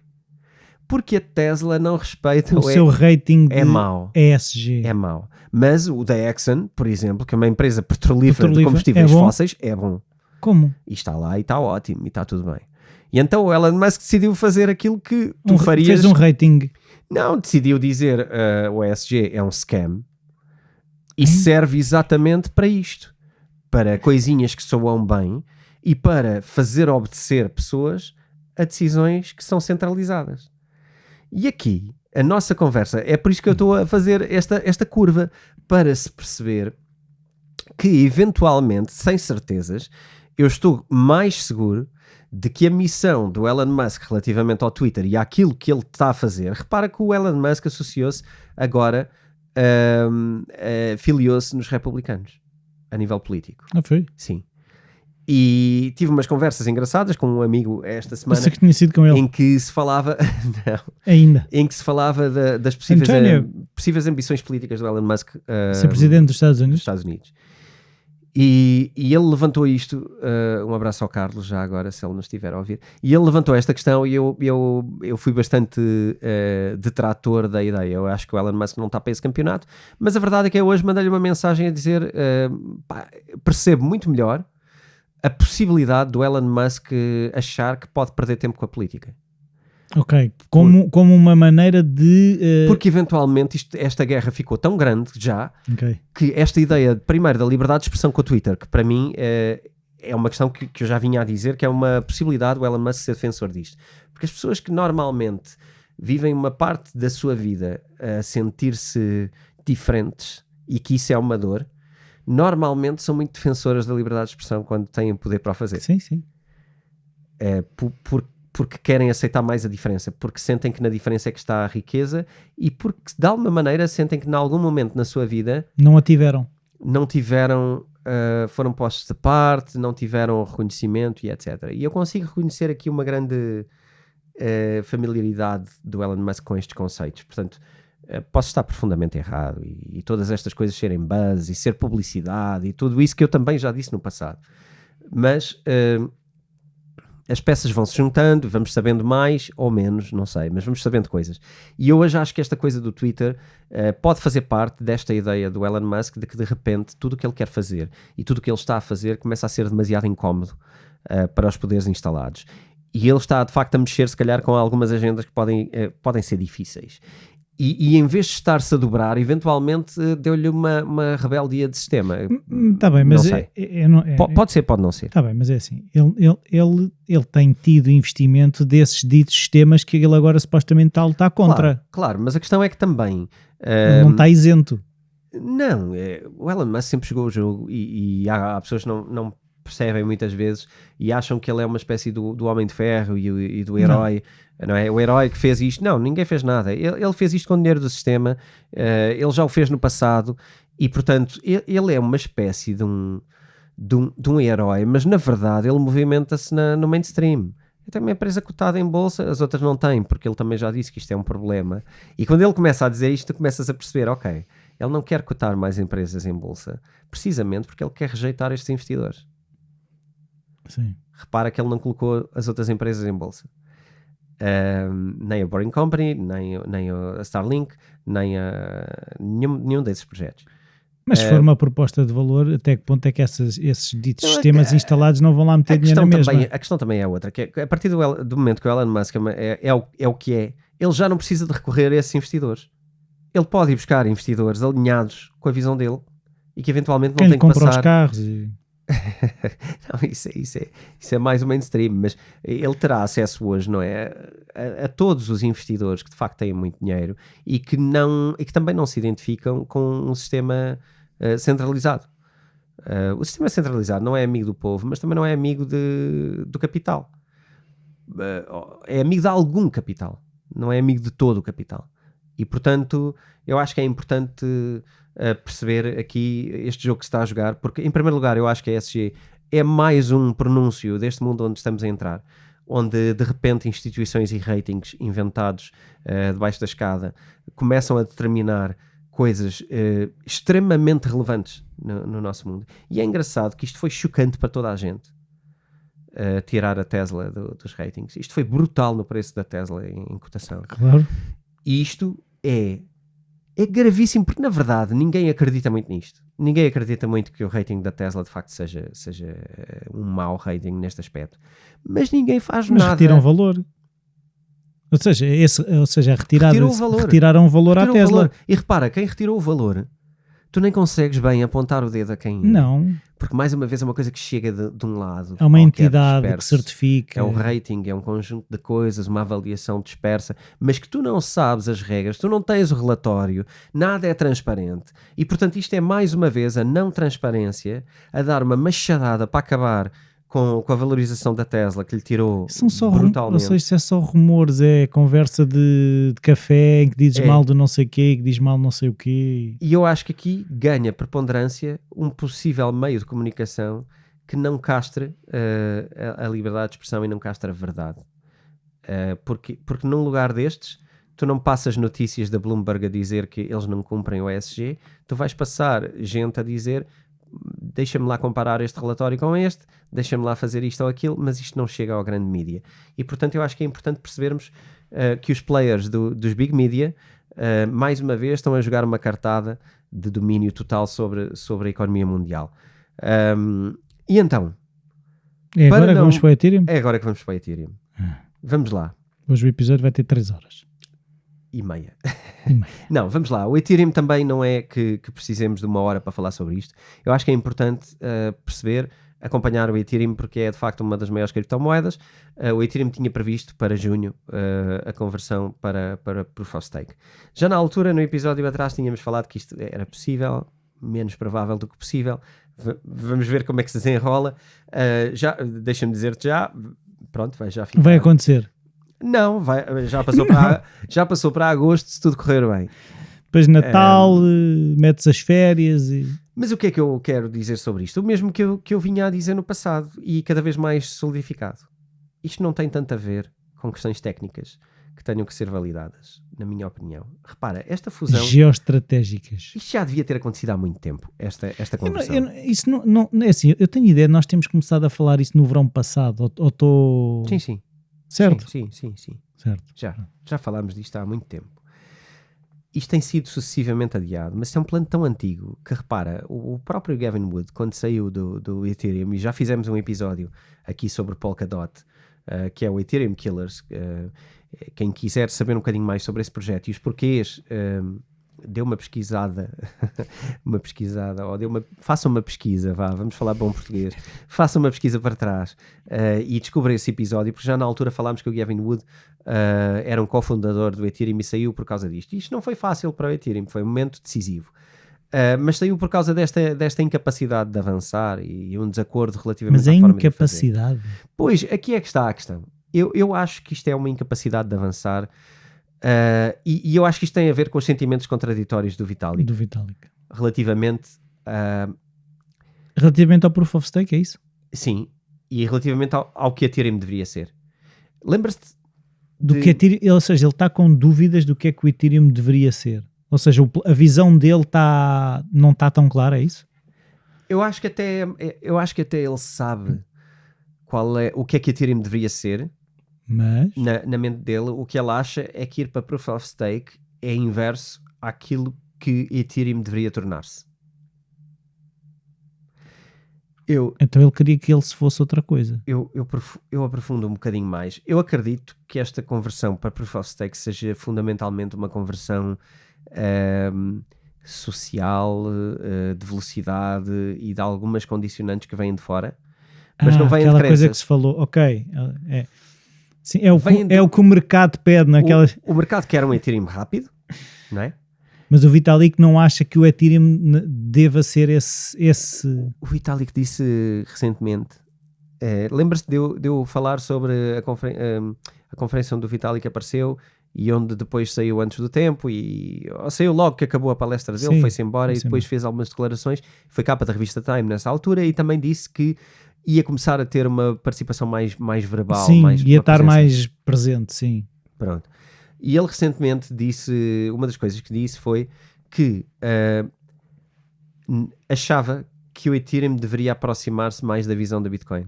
Porque a Tesla não respeita o seu rating é mau. ESG. É mau. Mas o da Exxon, por exemplo, que é uma empresa petrolífera de combustíveis fósseis, é bom. Como? E está lá e está ótimo e está tudo bem. E então o Elon Musk decidiu fazer aquilo que tu farias. Fez um rating. Não, decidiu dizer o ESG é um scam e serve exatamente para isto. Para coisinhas que soam bem e para fazer obedecer pessoas a decisões que são centralizadas. E aqui, a nossa conversa, é por isso que eu estou a fazer esta curva, para se perceber que, eventualmente, sem certezas, eu estou mais seguro de que a missão do Elon Musk relativamente ao Twitter e àquilo que ele está a fazer, repara que o Elon Musk associou-se agora, filiou-se nos republicanos, a nível político. Ah, foi? Sim. E tive umas conversas engraçadas com um amigo esta semana. Pensei que tinha sido com ele. Em que se falava... não. Ainda. Em que se falava das possíveis ambições políticas do Elon Musk. Ser presidente dos Estados Unidos. E ele levantou isto, um abraço ao Carlos já agora, se ele nos estiver a ouvir, e ele levantou esta questão e eu fui bastante detrator da ideia. Eu acho que o Elon Musk não está para esse campeonato, mas a verdade é que eu hoje mandei-lhe uma mensagem a dizer, percebo muito melhor a possibilidade do Elon Musk achar que pode perder tempo com a política. Ok, como uma maneira de... Porque eventualmente esta guerra ficou tão grande já, que esta ideia, primeiro, da liberdade de expressão com o Twitter, que para mim é uma questão que eu já vinha a dizer, que é uma possibilidade do Elon Musk ser defensor disto. Porque as pessoas que normalmente vivem uma parte da sua vida a sentir-se diferentes e que isso é uma dor, normalmente são muito defensoras da liberdade de expressão quando têm poder para o fazer. Sim, sim. Porque querem aceitar mais a diferença, porque sentem que na diferença é que está a riqueza e porque de alguma maneira sentem que em algum momento na sua vida Não a tiveram. não tiveram, foram postos de parte, não tiveram reconhecimento e etc. E eu consigo reconhecer aqui uma grande familiaridade do Elon Musk com estes conceitos. Portanto, posso estar profundamente errado e todas estas coisas serem buzz e ser publicidade e tudo isso que eu também já disse no passado. Mas as peças vão se juntando, vamos sabendo mais ou menos, não sei, mas vamos sabendo coisas. E eu hoje acho que esta coisa do Twitter pode fazer parte desta ideia do Elon Musk de que de repente tudo o que ele quer fazer e tudo o que ele está a fazer começa a ser demasiado incómodo para os poderes instalados. E ele está de facto a mexer se calhar com algumas agendas que podem ser difíceis. E em vez de estar-se a dobrar, eventualmente deu-lhe uma rebeldia de sistema. Está bem, mas não sei. Pode ser, pode não ser. Está bem, mas é assim, ele tem tido investimento desses ditos sistemas que ele agora supostamente está a lutar contra. Claro, mas a questão é que também... Ele não está isento. Não, o Elon Musk sempre jogou o jogo e há pessoas que não percebem muitas vezes e acham que ele é uma espécie do Homem de Ferro e do herói, não é? O herói que fez isto. Não, ninguém fez nada. Ele fez isto com dinheiro do sistema, ele já o fez no passado e, portanto, ele é uma espécie de um herói, mas na verdade ele movimenta-se no mainstream. Tem uma empresa cotada em bolsa, as outras não têm, porque ele também já disse que isto é um problema. E quando ele começa a dizer isto, tu começas a perceber, ok, ele não quer cotar mais empresas em bolsa, precisamente porque ele quer rejeitar estes investidores. Sim. Repara que ele não colocou as outras empresas em bolsa. Nem a Boring Company, nem a Starlink, nem nenhum desses projetos. Mas se for uma proposta de valor, até que ponto é que esses ditos sistemas instalados não vão lá meter dinheiro na mesma? A questão também é outra, que a partir do momento que o Elon Musk é o que é, ele já não precisa de recorrer a esses investidores. Ele pode ir buscar investidores alinhados com a visão dele e que eventualmente não tem que passar... os carros e... Não, isso é mais o mainstream, mas ele terá acesso hoje, não é, a todos os investidores que de facto têm muito dinheiro e que também não se identificam com um sistema centralizado. O sistema centralizado não é amigo do povo, mas também não é amigo do capital. É amigo de algum capital, não é amigo de todo o capital. E portanto eu acho que é importante perceber aqui este jogo que se está a jogar, porque em primeiro lugar eu acho que a ESG é mais um pronúncio deste mundo onde estamos a entrar, onde de repente instituições e ratings inventados debaixo da escada começam a determinar coisas extremamente relevantes no nosso mundo. E é engraçado que isto foi chocante para toda a gente, tirar a Tesla dos ratings. Isto foi brutal no preço da Tesla em cotação. Claro. E isto é gravíssimo, porque na verdade ninguém acredita muito nisto. Ninguém acredita muito que o rating da Tesla de facto seja um mau rating neste aspecto. Mas ninguém faz nada. Mas retiram valor. Ou seja, a retirada retiraram valor à Tesla. Valor. E repara, quem retirou o valor, tu nem consegues bem apontar o dedo a quem... Não. Porque mais uma vez é uma coisa que chega de um lado. É uma entidade que certifica. É um rating, é um conjunto de coisas, uma avaliação dispersa, mas que tu não sabes as regras, tu não tens o relatório, nada é transparente. E portanto isto é mais uma vez a não transparência a dar uma machadada para acabar com a valorização da Tesla que lhe tirou brutalmente. Não sei se é só rumores, é conversa de café em que dizes mal do não sei o quê, que diz mal não sei o quê. E eu acho que aqui ganha preponderância um possível meio de comunicação que não castre a liberdade de expressão e não castre a verdade. Porque num lugar destes, tu não passas notícias da Bloomberg a dizer que eles não cumprem o ESG, tu vais passar gente a dizer... deixa-me lá comparar este relatório com este, deixa-me lá fazer isto ou aquilo, mas isto não chega ao grande mídia. E portanto eu acho que é importante percebermos que os players dos big media mais uma vez estão a jogar uma cartada de domínio total sobre a economia mundial. E então? É agora que vamos para o Ethereum? É agora que vamos para o Ethereum. Vamos lá. Hoje o episódio vai ter 3 horas. E meia. Não, vamos lá. O Ethereum também não é que precisemos de uma hora para falar sobre isto. Eu acho que é importante perceber acompanhar o Ethereum porque é de facto uma das maiores criptomoedas. O Ethereum tinha previsto para junho a conversão para Proof of Stake. Já na altura, no episódio atrás, tínhamos falado que isto era possível, menos provável do que possível. Vamos ver como é que se desenrola. Deixa-me dizer-te já, pronto, vai já ficar. Vai acontecer. Não, já passou para agosto, se tudo correr bem. Depois Natal, metes as férias e... Mas o que é que eu quero dizer sobre isto? O mesmo que eu vinha a dizer no passado e cada vez mais solidificado. Isto não tem tanto a ver com questões técnicas que tenham que ser validadas, na minha opinião. Repara, esta fusão... Geoestratégicas. Isto já devia ter acontecido há muito tempo, esta conversão. Isso não é assim, eu tenho ideia, nós temos começado a falar isso no verão passado, ou estou... Sim. Certo? Sim. Certo. Já falámos disto há muito tempo. Isto tem sido sucessivamente adiado, mas é um plano tão antigo que, repara, o próprio Gavin Wood, quando saiu do Ethereum, e já fizemos um episódio aqui sobre Polkadot, que é o Ethereum Killers, quem quiser saber um bocadinho mais sobre esse projeto e os porquês, dê uma pesquisada, faça uma pesquisa, vamos falar bom português, faça uma pesquisa para trás e descubra esse episódio, porque já na altura falámos que o Gavin Wood era um cofundador do Ethereum e saiu por causa disto. Isto não foi fácil para o Ethereum, foi um momento decisivo. Mas saiu por causa desta incapacidade de avançar e um desacordo relativamente à forma de fazer. Mas a incapacidade? Pois, aqui é que está a questão. Eu acho que isto é uma incapacidade de avançar e eu acho que isto tem a ver com os sentimentos contraditórios do Vitalik. Relativamente ao Proof of Stake, é isso? Sim, e relativamente ao que a Ethereum deveria ser. Lembras-te que Ethereum, ou seja, ele está com dúvidas do que é que o Ethereum deveria ser. Ou seja, a visão dele não está tão clara, é isso? Eu acho que até ele sabe o que é que a Ethereum deveria ser, mas na mente dele, o que ele acha é que ir para Proof of Stake é inverso àquilo que Ethereum deveria tornar-se. Então ele queria que ele se fosse outra coisa. Eu aprofundo um bocadinho mais. Eu acredito que esta conversão para Proof of Stake seja fundamentalmente uma conversão social, de velocidade e de algumas condicionantes que vêm de fora, mas não vêm de crenças. Aquela coisa que se falou, ok, sim, é o que o mercado pede naquelas... O mercado quer um Ethereum rápido, não é? Mas o Vitalik não acha que o Ethereum deva ser esse... O Vitalik disse recentemente, lembras-te de eu falar sobre a conferência onde o Vitalik apareceu e onde depois saiu antes do tempo e saiu logo que acabou a palestra dele, foi-se embora e depois fez algumas declarações, foi capa da revista Time nessa altura e também disse que ia começar a ter uma participação mais verbal. Sim, ia estar mais presente, sim. Pronto. E ele recentemente disse, uma das coisas que disse foi que achava que o Ethereum deveria aproximar-se mais da visão da Bitcoin.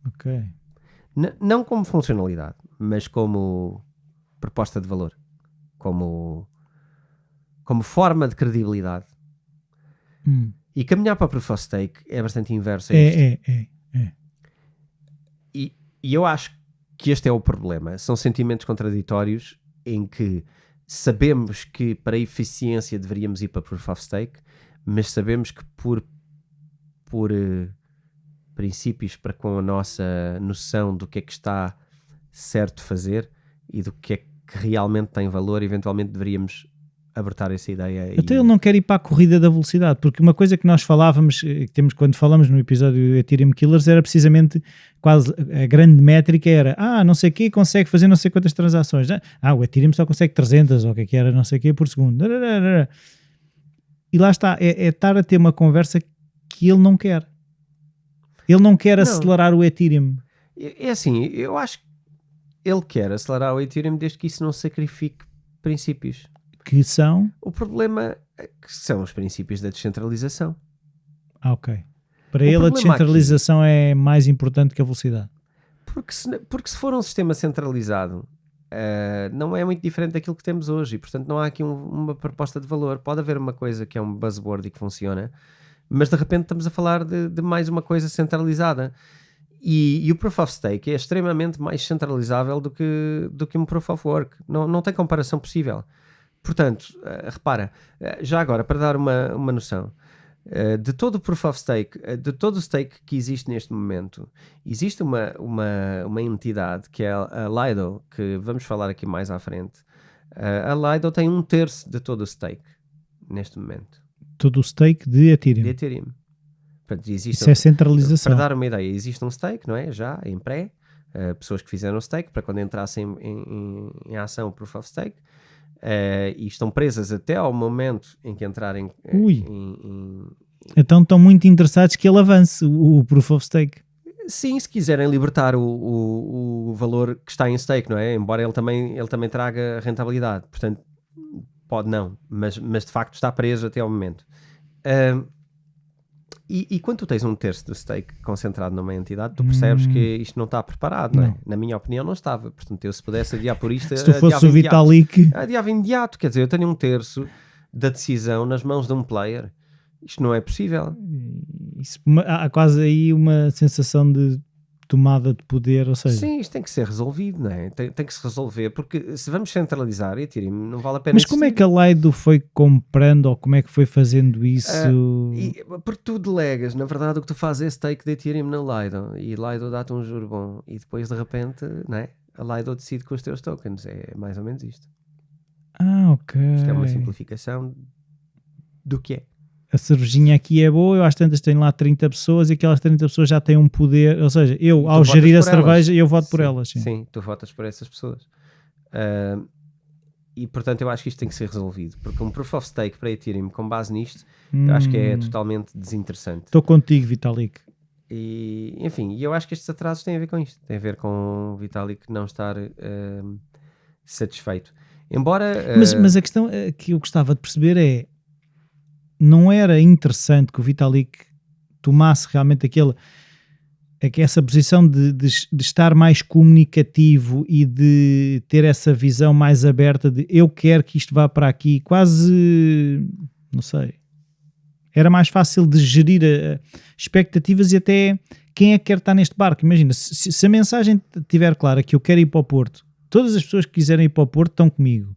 Ok. Não como funcionalidade, mas como proposta de valor, como forma de credibilidade. E caminhar para Proof of Stake é bastante inverso a isto. E eu acho que este é o problema. São sentimentos contraditórios em que sabemos que para a eficiência deveríamos ir para Proof of Stake, mas sabemos que por princípios para com a nossa noção do que é que está certo fazer e do que é que realmente tem valor, eventualmente deveríamos abertar essa ideia. Até ele não quer ir para a corrida da velocidade, porque uma coisa que nós falávamos, quando falamos no episódio do Ethereum Killers, era precisamente quase a grande métrica era, não sei o quê, consegue fazer não sei quantas transações. O Ethereum só consegue 300 ou o que era, não sei o quê, por segundo. E lá está, é estar a ter uma conversa que ele não quer. Ele não quer acelerar o Ethereum. É assim, eu acho que ele quer acelerar o Ethereum desde que isso não sacrifique princípios. Que são? O problema é que são os princípios da descentralização. Ok. Para ele a descentralização é mais importante que a velocidade. Porque se for um sistema centralizado, não é muito diferente daquilo que temos hoje e, portanto, não há aqui uma proposta de valor. Pode haver uma coisa que é um buzzword e que funciona, mas de repente estamos a falar de mais uma coisa centralizada. E o Proof of Stake é extremamente mais centralizável do que um Proof of Work. Não tem comparação possível. Portanto, repara, já agora, para dar uma noção, de todo o Proof of Stake, de todo o stake que existe neste momento, existe uma entidade que é a Lido, que vamos falar aqui mais à frente. A Lido tem 1/3 de todo o stake neste momento. Todo o stake de Ethereum. De Ethereum. Portanto, Isso é centralização. Para dar uma ideia, existe um stake, não é? Já em pré, pessoas que fizeram o stake para quando entrassem em ação o Proof of Stake, e estão presas até ao momento em que entrarem Então estão muito interessados que ele avance o Proof of Stake. Sim, se quiserem libertar o valor que está em stake, não é? Embora ele também traga rentabilidade, portanto pode não, mas de facto está preso até ao momento. E quando tu tens 1/3 do stake concentrado numa entidade, tu percebes que isto não está preparado, não é? Na minha opinião não estava, portanto eu se pudesse adiar por isto, se tu fosse o Vitalik, adiava imediato, quer dizer, eu tenho 1/3 da decisão nas mãos de um player, isto não é possível. Há quase aí uma sensação de tomada de poder, ou seja... Sim, isto tem que ser resolvido, não é? Tem que se resolver, porque se vamos centralizar Ethereum, não vale a pena. Mas como é que a Lido foi comprando, ou como é que foi fazendo isso? Porque tu delegas, na verdade o que tu fazes é stake de Ethereum na Lido, e Lido dá-te um juro bom, e depois de repente, não é? A Lido decide com os teus tokens, é mais ou menos isto. Ok. Isto é uma simplificação do que é. A cervejinha aqui é boa, eu às tantas tenho lá 30 pessoas e aquelas 30 pessoas já têm um poder, ou seja, eu ao gerir a cerveja eu voto por elas. Sim, tu votas por essas pessoas. E portanto eu acho que isto tem que ser resolvido, porque um Proof of Stake para Ethereum com base nisto, eu acho que é totalmente desinteressante. Estou contigo, Vitalik. E enfim, eu acho que estes atrasos têm a ver com isto, tem a ver com o Vitalik não estar satisfeito. Embora... Mas a questão que eu gostava de perceber é, não era interessante que o Vitalik tomasse realmente essa posição de estar mais comunicativo e de ter essa visão mais aberta de eu quero que isto vá para aqui, quase, não sei, era mais fácil de gerir expectativas e até quem é que quer estar neste barco. Imagina, se a mensagem estiver clara que eu quero ir para o Porto, todas as pessoas que quiserem ir para o Porto estão comigo.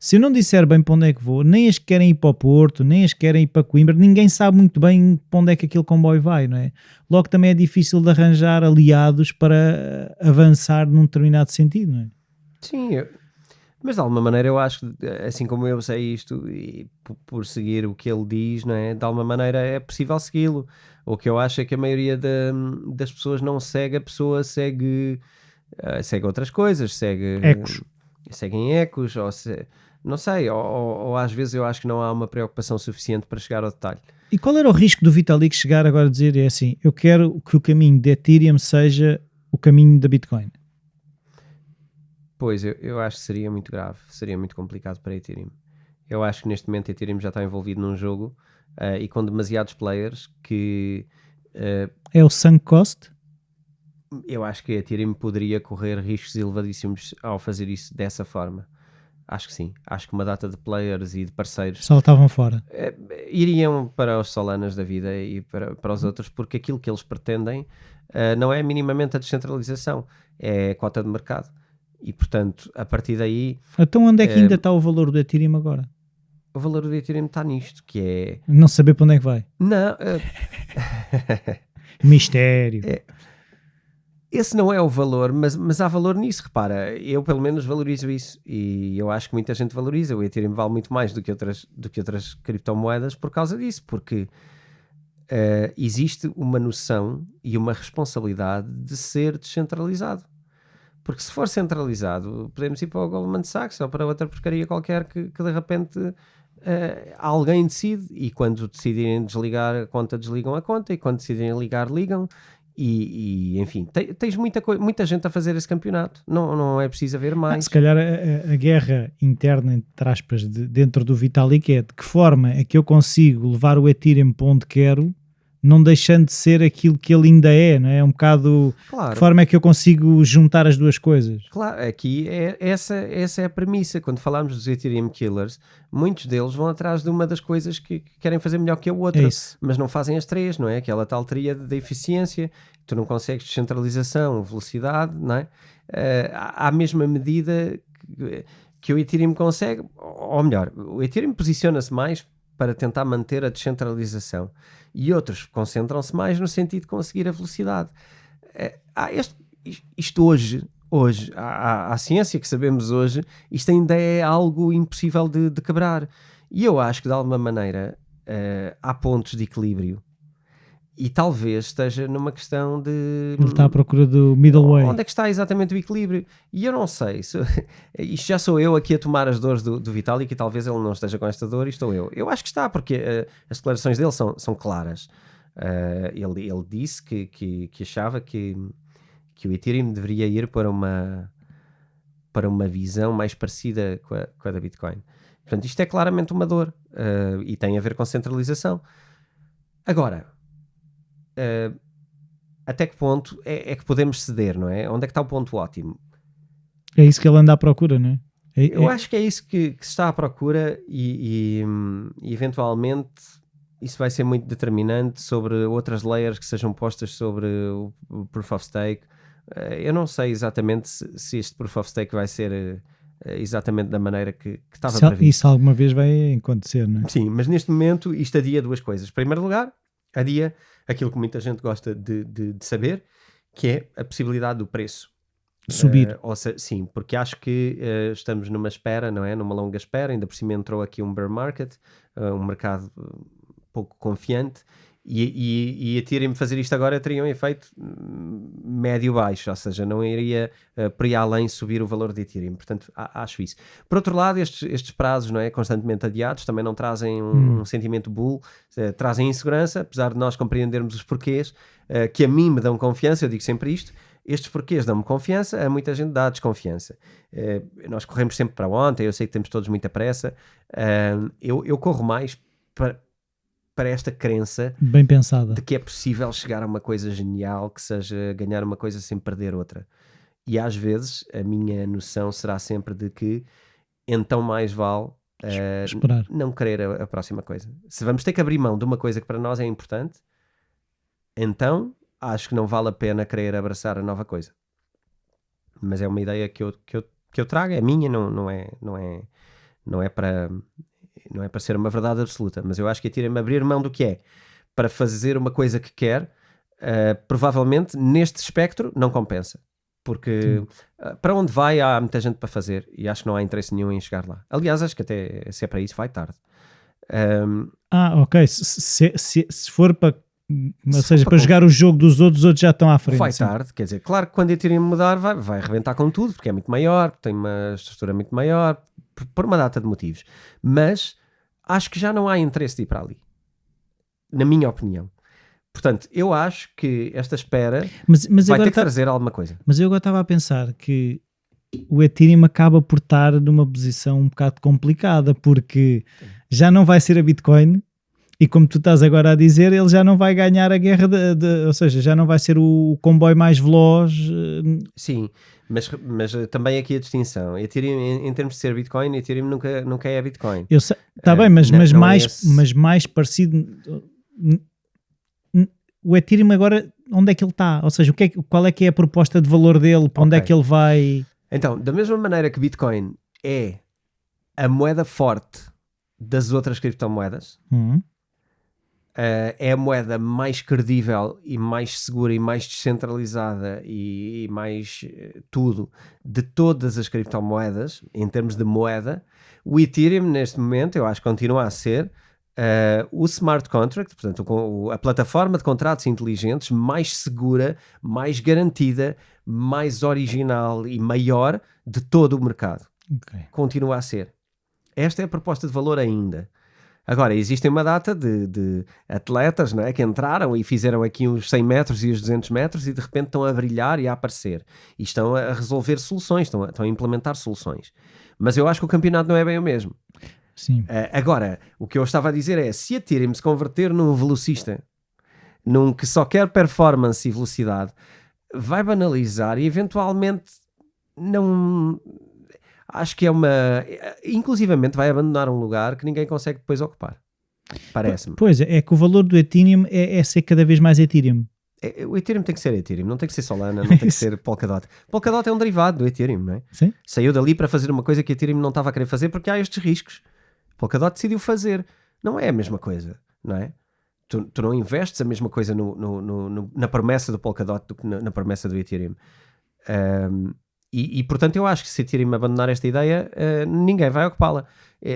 Se eu não disser bem para onde é que vou, nem as que querem ir para o Porto, nem as que querem ir para Coimbra, ninguém sabe muito bem para onde é que aquele comboio vai, não é? Logo também é difícil de arranjar aliados para avançar num determinado sentido, não é? Sim, mas de alguma maneira eu acho que, assim como eu sei isto, e por seguir o que ele diz, não é? De alguma maneira é possível segui-lo. O que eu acho é que a maioria das pessoas não segue a pessoa, segue outras coisas, seguem ecos, não sei, ou às vezes eu acho que não há uma preocupação suficiente para chegar ao detalhe. E qual era o risco do Vitalik chegar agora a dizer, é assim, eu quero que o caminho de Ethereum seja o caminho da Bitcoin? Pois, eu acho que seria muito grave, seria muito complicado para Ethereum. Eu acho que neste momento Ethereum já está envolvido num jogo e com demasiados players que... é o sunk cost? Eu acho que a Ethereum poderia correr riscos elevadíssimos ao fazer isso dessa forma. Acho que sim. Acho que uma data de players e de parceiros só estavam fora. Iriam para os Solanas da vida e para os outros, porque aquilo que eles pretendem não é minimamente a descentralização, é a cota de mercado. E portanto, a partir daí... Então onde é que ainda está o valor do Ethereum agora? O valor do Ethereum está nisto, que é... Não saber para onde é que vai. Não. Mistério. Esse não é o valor, mas há valor nisso, repara, eu pelo menos valorizo isso e eu acho que muita gente valoriza. O Ethereum vale muito mais do que outras criptomoedas por causa disso, porque existe uma noção e uma responsabilidade de ser descentralizado. Porque se for centralizado, podemos ir para o Goldman Sachs ou para outra porcaria qualquer que de repente alguém decide, e quando decidirem desligar a conta, desligam a conta, e quando decidirem ligar, ligam. E enfim, tens muita gente a fazer esse campeonato, não é preciso haver mais. Se calhar a guerra interna, entre aspas, dentro do Vitalik é de que forma é que eu consigo levar o Ethereum para onde quero, não deixando de ser aquilo que ele ainda é, não é? É um bocado, claro. De forma é que eu consigo juntar as duas coisas. Claro, aqui essa é a premissa. Quando falamos dos Ethereum Killers, muitos deles vão atrás de uma das coisas que querem fazer melhor que a outra, mas não fazem as três, não é? Aquela tal tríade da eficiência, tu não consegues descentralização, velocidade, não é? À mesma medida que o Ethereum consegue, ou melhor, o Ethereum posiciona-se mais para tentar manter a descentralização. E outros concentram-se mais no sentido de conseguir a velocidade. Isto hoje a ciência que sabemos hoje, isto ainda é algo impossível de quebrar. E eu acho que de alguma maneira há pontos de equilíbrio. E talvez esteja numa questão de... Ele está à procura do middle way. Onde é que está exatamente o equilíbrio? E eu não sei. Isto já sou eu aqui a tomar as dores do Vitalik e talvez ele não esteja com esta dor e estou eu. Eu acho que está, porque as declarações dele são claras. Ele disse que achava que o Ethereum deveria ir para uma visão mais parecida com a da Bitcoin. Portanto, isto é claramente uma dor e tem a ver com centralização. Agora... até que ponto é que podemos ceder, não é? Onde é que está o ponto ótimo? É isso que ele anda à procura, não é? Eu acho que é isso que se está à procura e eventualmente isso vai ser muito determinante sobre outras layers que sejam postas sobre o Proof of Stake. Eu não sei exatamente se este Proof of Stake vai ser exatamente da maneira que estava previsto. Isso alguma vez vai acontecer, não é? Sim, mas neste momento isto adia duas coisas. Em primeiro lugar, adia aquilo que muita gente gosta de saber, que é a possibilidade do preço subir. Sim, porque acho que estamos numa espera, não é? Numa longa espera, ainda por cima entrou aqui um bear market, um mercado pouco confiante, e a Ethereum fazer isto agora teria um efeito médio-baixo, ou seja, não iria por aí além subir o valor de Ethereum, portanto acho isso. Por outro lado, estes prazos, não é, constantemente adiados também não trazem um sentimento bull, trazem insegurança, apesar de nós compreendermos os porquês, que a mim me dão confiança. Eu digo sempre isto: estes porquês dão-me confiança, a muita gente dá desconfiança. Nós corremos sempre para ontem, eu sei que temos todos muita pressa, eu corro mais para esta crença bem pensada de que é possível chegar a uma coisa genial, que seja ganhar uma coisa sem perder outra. E às vezes a minha noção será sempre de que então mais vale esperar, não querer a próxima coisa. Se vamos ter que abrir mão de uma coisa que para nós é importante, então acho que não vale a pena querer abraçar a nova coisa. Mas é uma ideia que eu trago, é minha, não é para ser uma verdade absoluta, mas eu acho que Ethereum abrir mão do que é para fazer uma coisa que quer, provavelmente neste espectro não compensa, porque para onde vai há muita gente para fazer e acho que não há interesse nenhum em chegar lá. Aliás, acho que até se é para isso vai tarde. Ok, se for para, ou seja, para jogar o jogo dos outros já estão à frente. Vai tarde, quer dizer, claro que quando a Ethereum mudar vai arrebentar com tudo, porque é muito maior, tem uma estrutura muito maior, por uma data de motivos, mas acho que já não há interesse de ir para ali, na minha opinião. Portanto, eu acho que esta espera vai ter que trazer alguma coisa. Mas eu agora estava a pensar que o Ethereum acaba por estar numa posição um bocado complicada, porque já não vai ser a Bitcoin, e como tu estás agora a dizer, ele já não vai ganhar a guerra, ou seja, já não vai ser o comboio mais veloz. Sim, mas também aqui a distinção. Ethereum, em termos de ser Bitcoin, Ethereum nunca é a Bitcoin. Está bem, mas mais parecido... O Ethereum agora, onde é que ele está? Ou seja, qual é que é a proposta de valor dele? Para onde é que ele vai? Então, da mesma maneira que Bitcoin é a moeda forte das outras criptomoedas, é a moeda mais credível e mais segura e mais descentralizada e mais tudo de todas as criptomoedas, em termos de moeda, o Ethereum neste momento eu acho que continua a ser o smart contract, portanto a plataforma de contratos inteligentes mais segura, mais garantida, mais original e maior de todo o mercado. Continua a ser. Esta é a proposta de valor ainda. Agora, existem uma data de atletas, não é, que entraram e fizeram aqui os 100 metros e os 200 metros e de repente estão a brilhar e a aparecer. E estão a resolver soluções, estão a implementar soluções. Mas eu acho que o campeonato não é bem o mesmo. Sim. Agora, o que eu estava a dizer é, se a Ethereum se converter num velocista, num que só quer performance e velocidade, vai banalizar e eventualmente não... Acho que é inclusivamente vai abandonar um lugar que ninguém consegue depois ocupar. Parece-me. Pois, é que o valor do Ethereum é ser cada vez mais Ethereum. O Ethereum tem que ser Ethereum, não tem que ser Solana, não tem que ser Polkadot. Polkadot é um derivado do Ethereum, não é? Sim. Saiu dali para fazer uma coisa que a Ethereum não estava a querer fazer porque há estes riscos. Polkadot decidiu fazer. não é a mesma coisa, não é? Tu não investes a mesma coisa na promessa do Polkadot do que na promessa do Ethereum. E portanto eu acho que se Ethereum abandonar esta ideia, ninguém vai ocupá-la.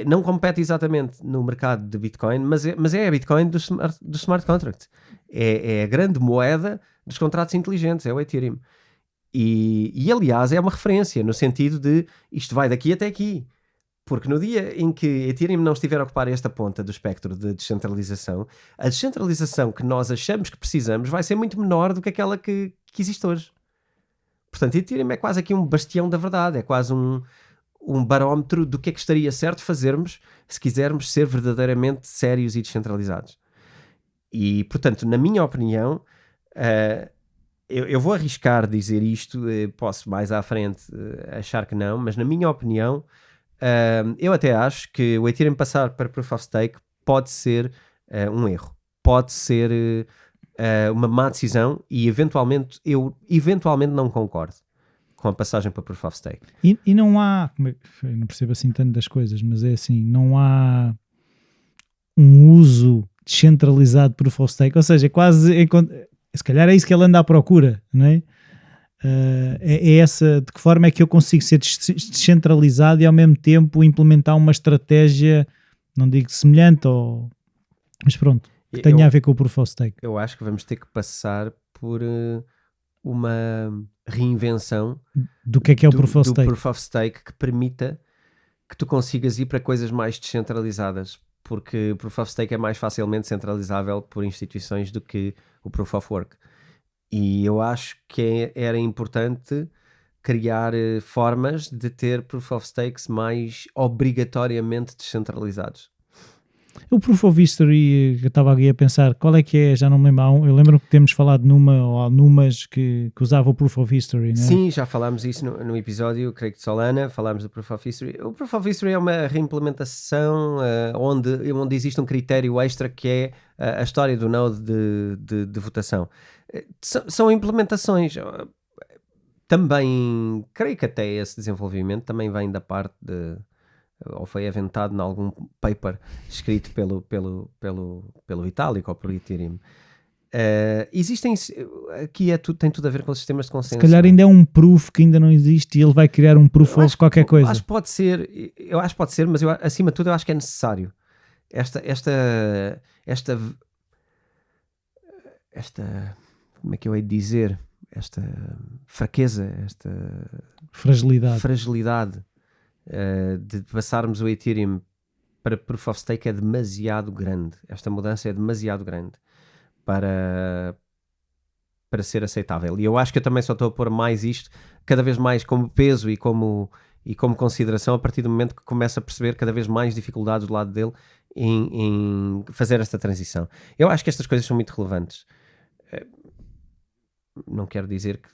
Não compete exatamente no mercado de Bitcoin, mas é a Bitcoin do smart contract. É a grande moeda dos contratos inteligentes, é o Ethereum. E aliás é uma referência no sentido de isto vai daqui até aqui. Porque no dia em que Ethereum não estiver a ocupar esta ponta do espectro de descentralização, a descentralização que nós achamos que precisamos vai ser muito menor do que aquela que existe hoje. Portanto, Ethereum é quase aqui um bastião da verdade, é quase um barómetro do que é que estaria certo fazermos se quisermos ser verdadeiramente sérios e descentralizados. E, portanto, na minha opinião, eu vou arriscar dizer isto, posso mais à frente achar que não, mas na minha opinião, eu até acho que o Ethereum passar para Proof of Stake pode ser um erro, pode ser uma má decisão e eu eventualmente não concordo com a passagem para Proof of Stake. E não há, eu não percebo assim tanto das coisas, mas é assim, não há um uso descentralizado de Proof of Stake, ou seja, quase, se calhar é isso que ele anda à procura, não é? É essa, de que forma é que eu consigo ser descentralizado e ao mesmo tempo implementar uma estratégia, não digo semelhante, mas pronto, que tenha a ver com o Proof of Stake. Eu acho que vamos ter que passar por uma reinvenção do que é o Proof of Stake. Proof of Stake que permita que tu consigas ir para coisas mais descentralizadas, porque o Proof of Stake é mais facilmente centralizável por instituições do que o Proof of Work. E eu acho que era importante criar formas de ter Proof of Stakes mais obrigatoriamente descentralizados. O Proof of History, eu estava aqui a pensar, qual é que é, já não me lembro, eu lembro que temos falado numas que usava o Proof of History, não é? Sim, já falámos isso no episódio, creio que de Solana, falámos do Proof of History. O Proof of History é uma reimplementação onde existe um critério extra que é a história do node de votação. São implementações. Também, creio que até esse desenvolvimento também vem da parte ou foi aventado em algum paper escrito pelo Vitalik ou pelo Ethereum. Existem aqui tem tudo a ver com os sistemas de consenso. Se calhar ainda é um proof que ainda não existe e ele vai criar um proof of qualquer coisa. Acho que pode ser, mas acima de tudo eu acho que é necessário esta como é que eu hei de dizer, esta fraqueza, esta fragilidade de passarmos o Ethereum para Proof of Stake é demasiado grande. Esta mudança é demasiado grande para ser aceitável. E eu acho que eu também só estou a pôr mais isto, cada vez mais como peso e como consideração, a partir do momento que começo a perceber cada vez mais dificuldades do lado dele em fazer esta transição. Eu acho que estas coisas são muito relevantes. Não quero dizer que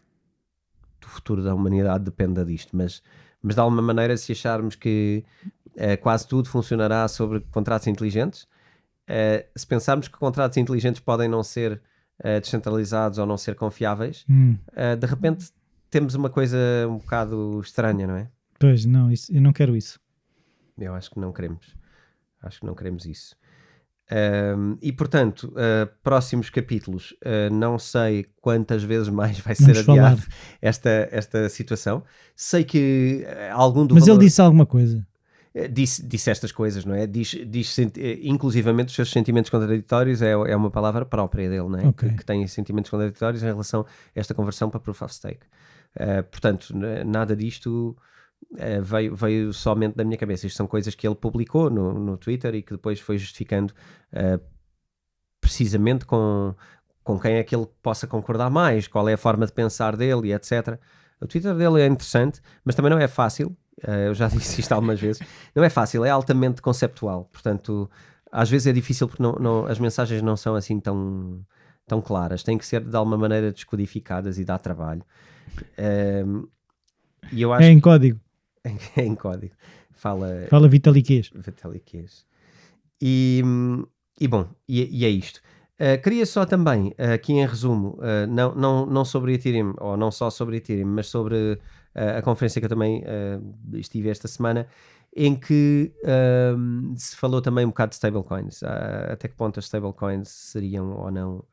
o futuro da humanidade dependa disto, mas de alguma maneira, se acharmos que quase tudo funcionará sobre contratos inteligentes, se pensarmos que contratos inteligentes podem não ser descentralizados ou não ser confiáveis, de repente temos uma coisa um bocado estranha, não é? Pois, não, eu não quero isso. Eu acho que não queremos. Acho que não queremos isso. E portanto, próximos capítulos, não sei quantas vezes mais vai ser adiado esta situação. Sei que algum do Mas valor... ele disse alguma coisa. Disse estas coisas, não é? Diz inclusivamente os seus sentimentos contraditórios, é uma palavra própria dele, não é? Okay. Que tem sentimentos contraditórios em relação a esta conversão para Proof of Stake. Portanto, nada disto veio somente da minha cabeça. Isto são coisas que ele publicou no Twitter e que depois foi justificando precisamente com quem é que ele possa concordar mais, qual é a forma de pensar dele e etc. O Twitter dele é interessante, mas também não é fácil. Eu já disse isto algumas vezes. Não é fácil, é altamente conceptual. Portanto, às vezes é difícil porque as mensagens não são assim tão claras. Têm que ser de alguma maneira descodificadas e dá trabalho. E eu acho em código. É em código. Fala Vitaliquês. E bom, e é isto. Queria só também, aqui em resumo, não sobre Ethereum, ou não só sobre Ethereum, mas sobre a conferência que eu também estive esta semana, em que se falou também um bocado de stablecoins. Até que ponto as stablecoins seriam ou não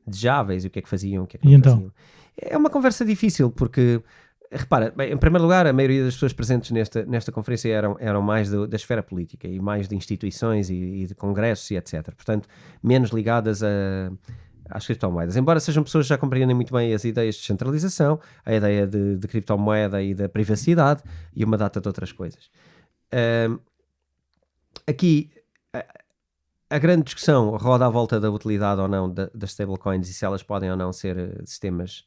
desejáveis, e o que é que faziam, o que é que não faziam. É uma conversa difícil, porque, repara, bem, em primeiro lugar, a maioria das pessoas presentes nesta conferência eram mais da esfera política e mais de instituições e de congressos e etc. Portanto, menos ligadas às criptomoedas. Embora sejam pessoas que já compreendem muito bem as ideias de descentralização, a ideia de criptomoeda e da privacidade e uma data de outras coisas. Aqui, a grande discussão roda à volta da utilidade ou não das stablecoins e se elas podem ou não ser sistemas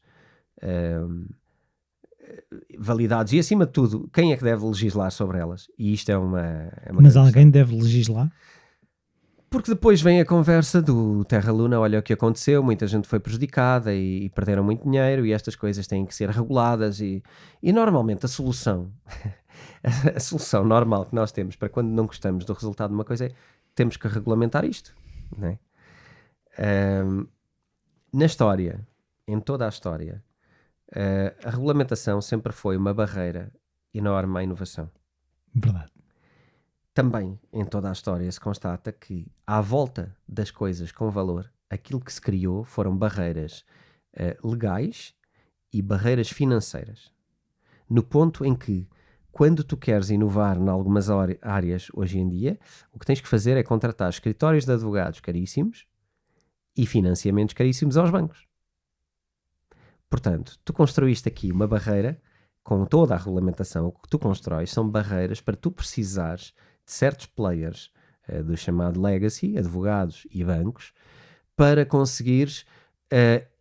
validados, e acima de tudo, quem é que deve legislar sobre elas? E isto é uma Mas alguém deve legislar? Porque depois vem a conversa do Terra Luna, olha o que aconteceu, muita gente foi prejudicada e perderam muito dinheiro, e estas coisas têm que ser reguladas, e normalmente a solução normal que nós temos para quando não gostamos do resultado de uma coisa é temos que regulamentar isto, não é? Na história, em toda a história, a regulamentação sempre foi uma barreira enorme à inovação. Verdade. Também, em toda a história, se constata que, à volta das coisas com valor, aquilo que se criou foram barreiras legais e barreiras financeiras. No ponto em que, quando tu queres inovar em algumas áreas hoje em dia, o que tens que fazer é contratar escritórios de advogados caríssimos e financiamentos caríssimos aos bancos. Portanto, tu construíste aqui uma barreira, com toda a regulamentação, o que tu constróis são barreiras para tu precisares de certos players do chamado legacy, advogados e bancos, para conseguires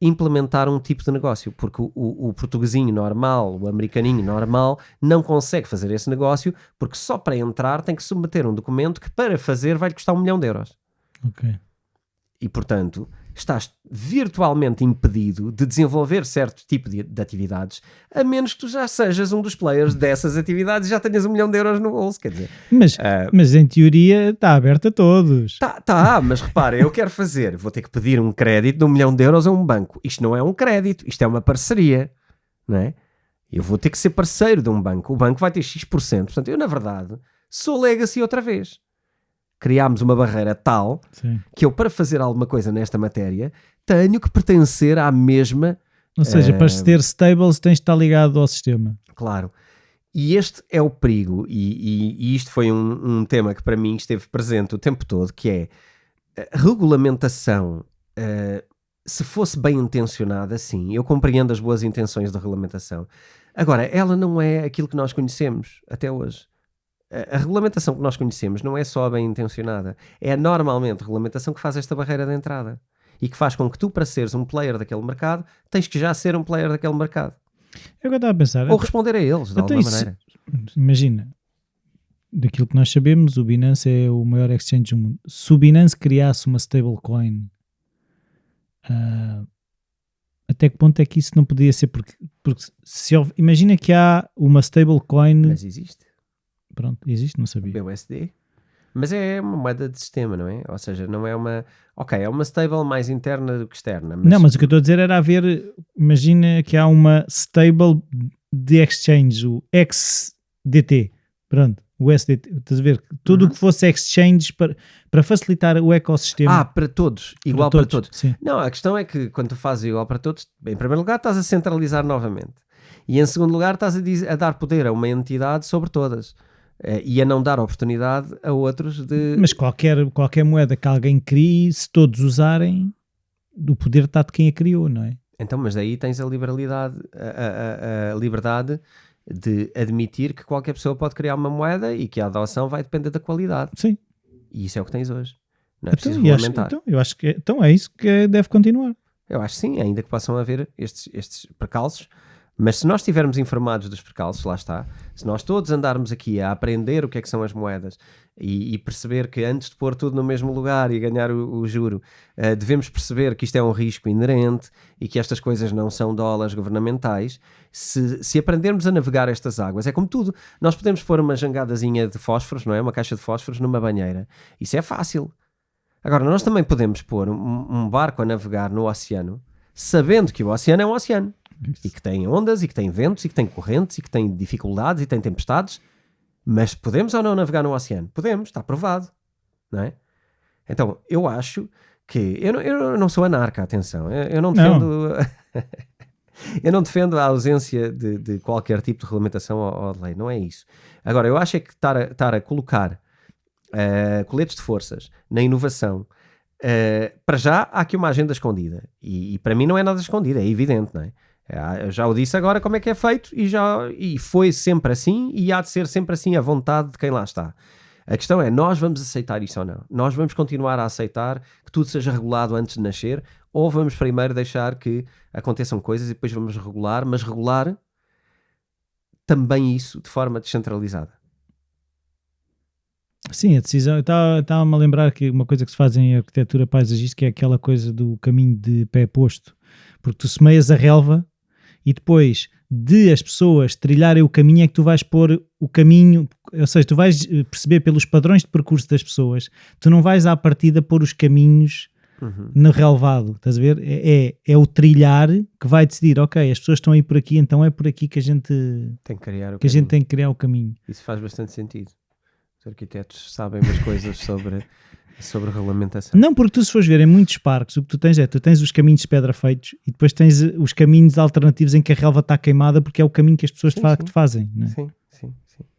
implementar um tipo de negócio, porque o portuguesinho normal, o americaninho normal, não consegue fazer esse negócio, porque só para entrar tem que submeter um documento que para fazer vai-lhe custar 1 milhão de euros. Ok. E, portanto, estás virtualmente impedido de desenvolver certo tipo de atividades, a menos que tu já sejas um dos players dessas atividades e já tenhas 1 milhão de euros no bolso, quer dizer. Mas em teoria está aberto a todos. Mas repara, eu quero fazer, vou ter que pedir um crédito de 1 milhão de euros a um banco. Isto não é um crédito, isto é uma parceria, não é? Eu vou ter que ser parceiro de um banco, o banco vai ter X%, portanto eu na verdade sou legacy outra vez. Criámos uma barreira tal que eu, para fazer alguma coisa nesta matéria, tenho que pertencer à mesma... Ou seja, para ter stables tens de estar ligado ao sistema. Claro. E este é o perigo, e isto foi um tema que para mim esteve presente o tempo todo, que é a regulamentação, se fosse bem intencionada, sim, eu compreendo as boas intenções da regulamentação. Agora, ela não é aquilo que nós conhecemos até hoje. A regulamentação que nós conhecemos não é só bem intencionada, é normalmente a regulamentação que faz esta barreira de entrada e que faz com que tu, para seres um player daquele mercado, tens que já ser um player daquele mercado. Eu estava a pensar. Ou responder a eles, de alguma maneira. Imagina, daquilo que nós sabemos, o Binance é o maior exchange do mundo. Se o Binance criasse uma stablecoin, até que ponto é que isso não podia ser? Porque imagina que há uma stablecoin... Mas existe. Pronto, existe, não sabia. BUSD. Mas é uma moeda de sistema, não é? Ou seja, não é uma... Ok, é uma stable mais interna do que externa. Não, mas o que eu estou a dizer era haver... Imagina que há uma stable de exchange, o XDT. Pronto, o USDT. Estás a ver? Tudo o que fosse exchange para facilitar o ecossistema. Para todos. Igual para todos. Sim. Não, a questão é que quando tu fazes igual para todos, em primeiro lugar estás a centralizar novamente. E em segundo lugar estás a dar poder a uma entidade sobre todas. E a não dar oportunidade a outros de... Mas qualquer moeda que alguém crie, se todos usarem, o poder está de quem a criou, não é? Então, mas daí tens a liberalidade, a liberdade de admitir que qualquer pessoa pode criar uma moeda e que a adoção vai depender da qualidade. Sim. E isso é o que tens hoje. Não é preciso regulamentar. Eu acho que é isso que deve continuar. Eu acho que sim, ainda que possam haver estes percalços. Mas se nós estivermos informados dos percalços, lá está, se nós todos andarmos aqui a aprender o que é que são as moedas e perceber que antes de pôr tudo no mesmo lugar e ganhar o juro, devemos perceber que isto é um risco inerente e que estas coisas não são dólares governamentais, se aprendermos a navegar estas águas, é como tudo, nós podemos pôr uma jangadazinha de fósforos, não é? Uma caixa de fósforos numa banheira, isso é fácil. Agora, nós também podemos pôr um barco a navegar no oceano, sabendo que o oceano é um oceano. E que tem ondas, e que tem ventos, e que tem correntes, e que tem dificuldades, e tem tempestades. Mas podemos ou não navegar no oceano? Podemos, está provado, não é? Então, eu acho que... Eu não sou anarca, atenção. Eu não defendo... eu não defendo a ausência de qualquer tipo de regulamentação ou de lei. Não é isso. Agora, eu acho é que estar a colocar coletes de forças na inovação... para já, há aqui uma agenda escondida. E para mim não é nada escondido, é evidente, não é? Eu já o disse agora como é que é feito e foi sempre assim e há de ser sempre assim à vontade de quem lá está. A questão é, nós vamos aceitar isso ou não? Nós vamos continuar a aceitar que tudo seja regulado antes de nascer ou vamos primeiro deixar que aconteçam coisas e depois vamos regular, mas regular também isso de forma descentralizada? Sim, a decisão. Estava-me a lembrar que uma coisa que se faz em arquitetura paisagística é aquela coisa do caminho de pé posto, porque tu semeias a relva e depois de as pessoas trilharem o caminho é que tu vais pôr o caminho, ou seja, tu vais perceber pelos padrões de percurso das pessoas, tu não vais à partida pôr os caminhos no relvado, estás a ver? É o trilhar que vai decidir, ok, as pessoas estão aí por aqui, então é por aqui que a gente tem que criar a gente tem que criar o caminho. Isso faz bastante sentido. Os arquitetos sabem umas coisas sobre regulamentação. Não, porque tu, se fores ver em muitos parques, o que tu tens os caminhos de pedra feitos e depois tens os caminhos alternativos em que a relva está queimada porque é o caminho que as pessoas de facto fazem. Não é? Sim.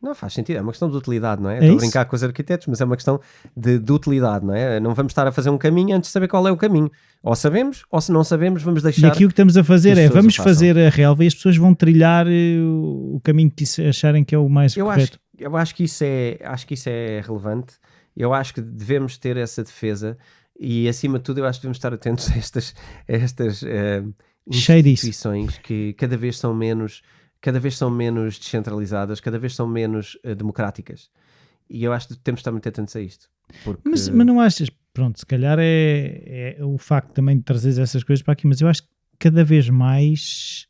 Não faz sentido, é uma questão de utilidade, não é? Estou a brincar com os arquitetos, mas é uma questão de utilidade, não é? Não vamos estar a fazer um caminho antes de saber qual é o caminho. Ou sabemos, ou se não sabemos, vamos deixar... E aqui o que estamos a fazer vamos fazer a relva e as pessoas vão trilhar o caminho que acharem que é o mais correto. Eu acho que isso é relevante. Eu acho que devemos ter essa defesa e, acima de tudo, eu acho que devemos estar atentos a estas instituições que cada vez são menos descentralizadas, cada vez são menos democráticas. E eu acho que temos de estar muito atentos a isto. Porque... Mas não achas? Pronto, se calhar é o facto também de trazer essas coisas para aqui, mas eu acho que cada vez mais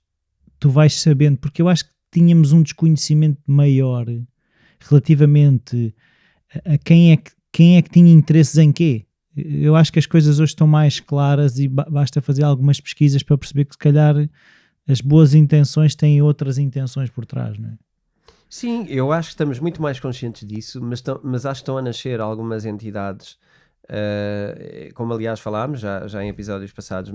tu vais sabendo, porque eu acho que tínhamos um desconhecimento maior relativamente a quem é que tinha interesses em quê. Eu acho que as coisas hoje estão mais claras e basta fazer algumas pesquisas para perceber que se calhar as boas intenções têm outras intenções por trás, não é? Sim, eu acho que estamos muito mais conscientes disso, mas acho que estão a nascer algumas entidades, como aliás falámos já em episódios passados,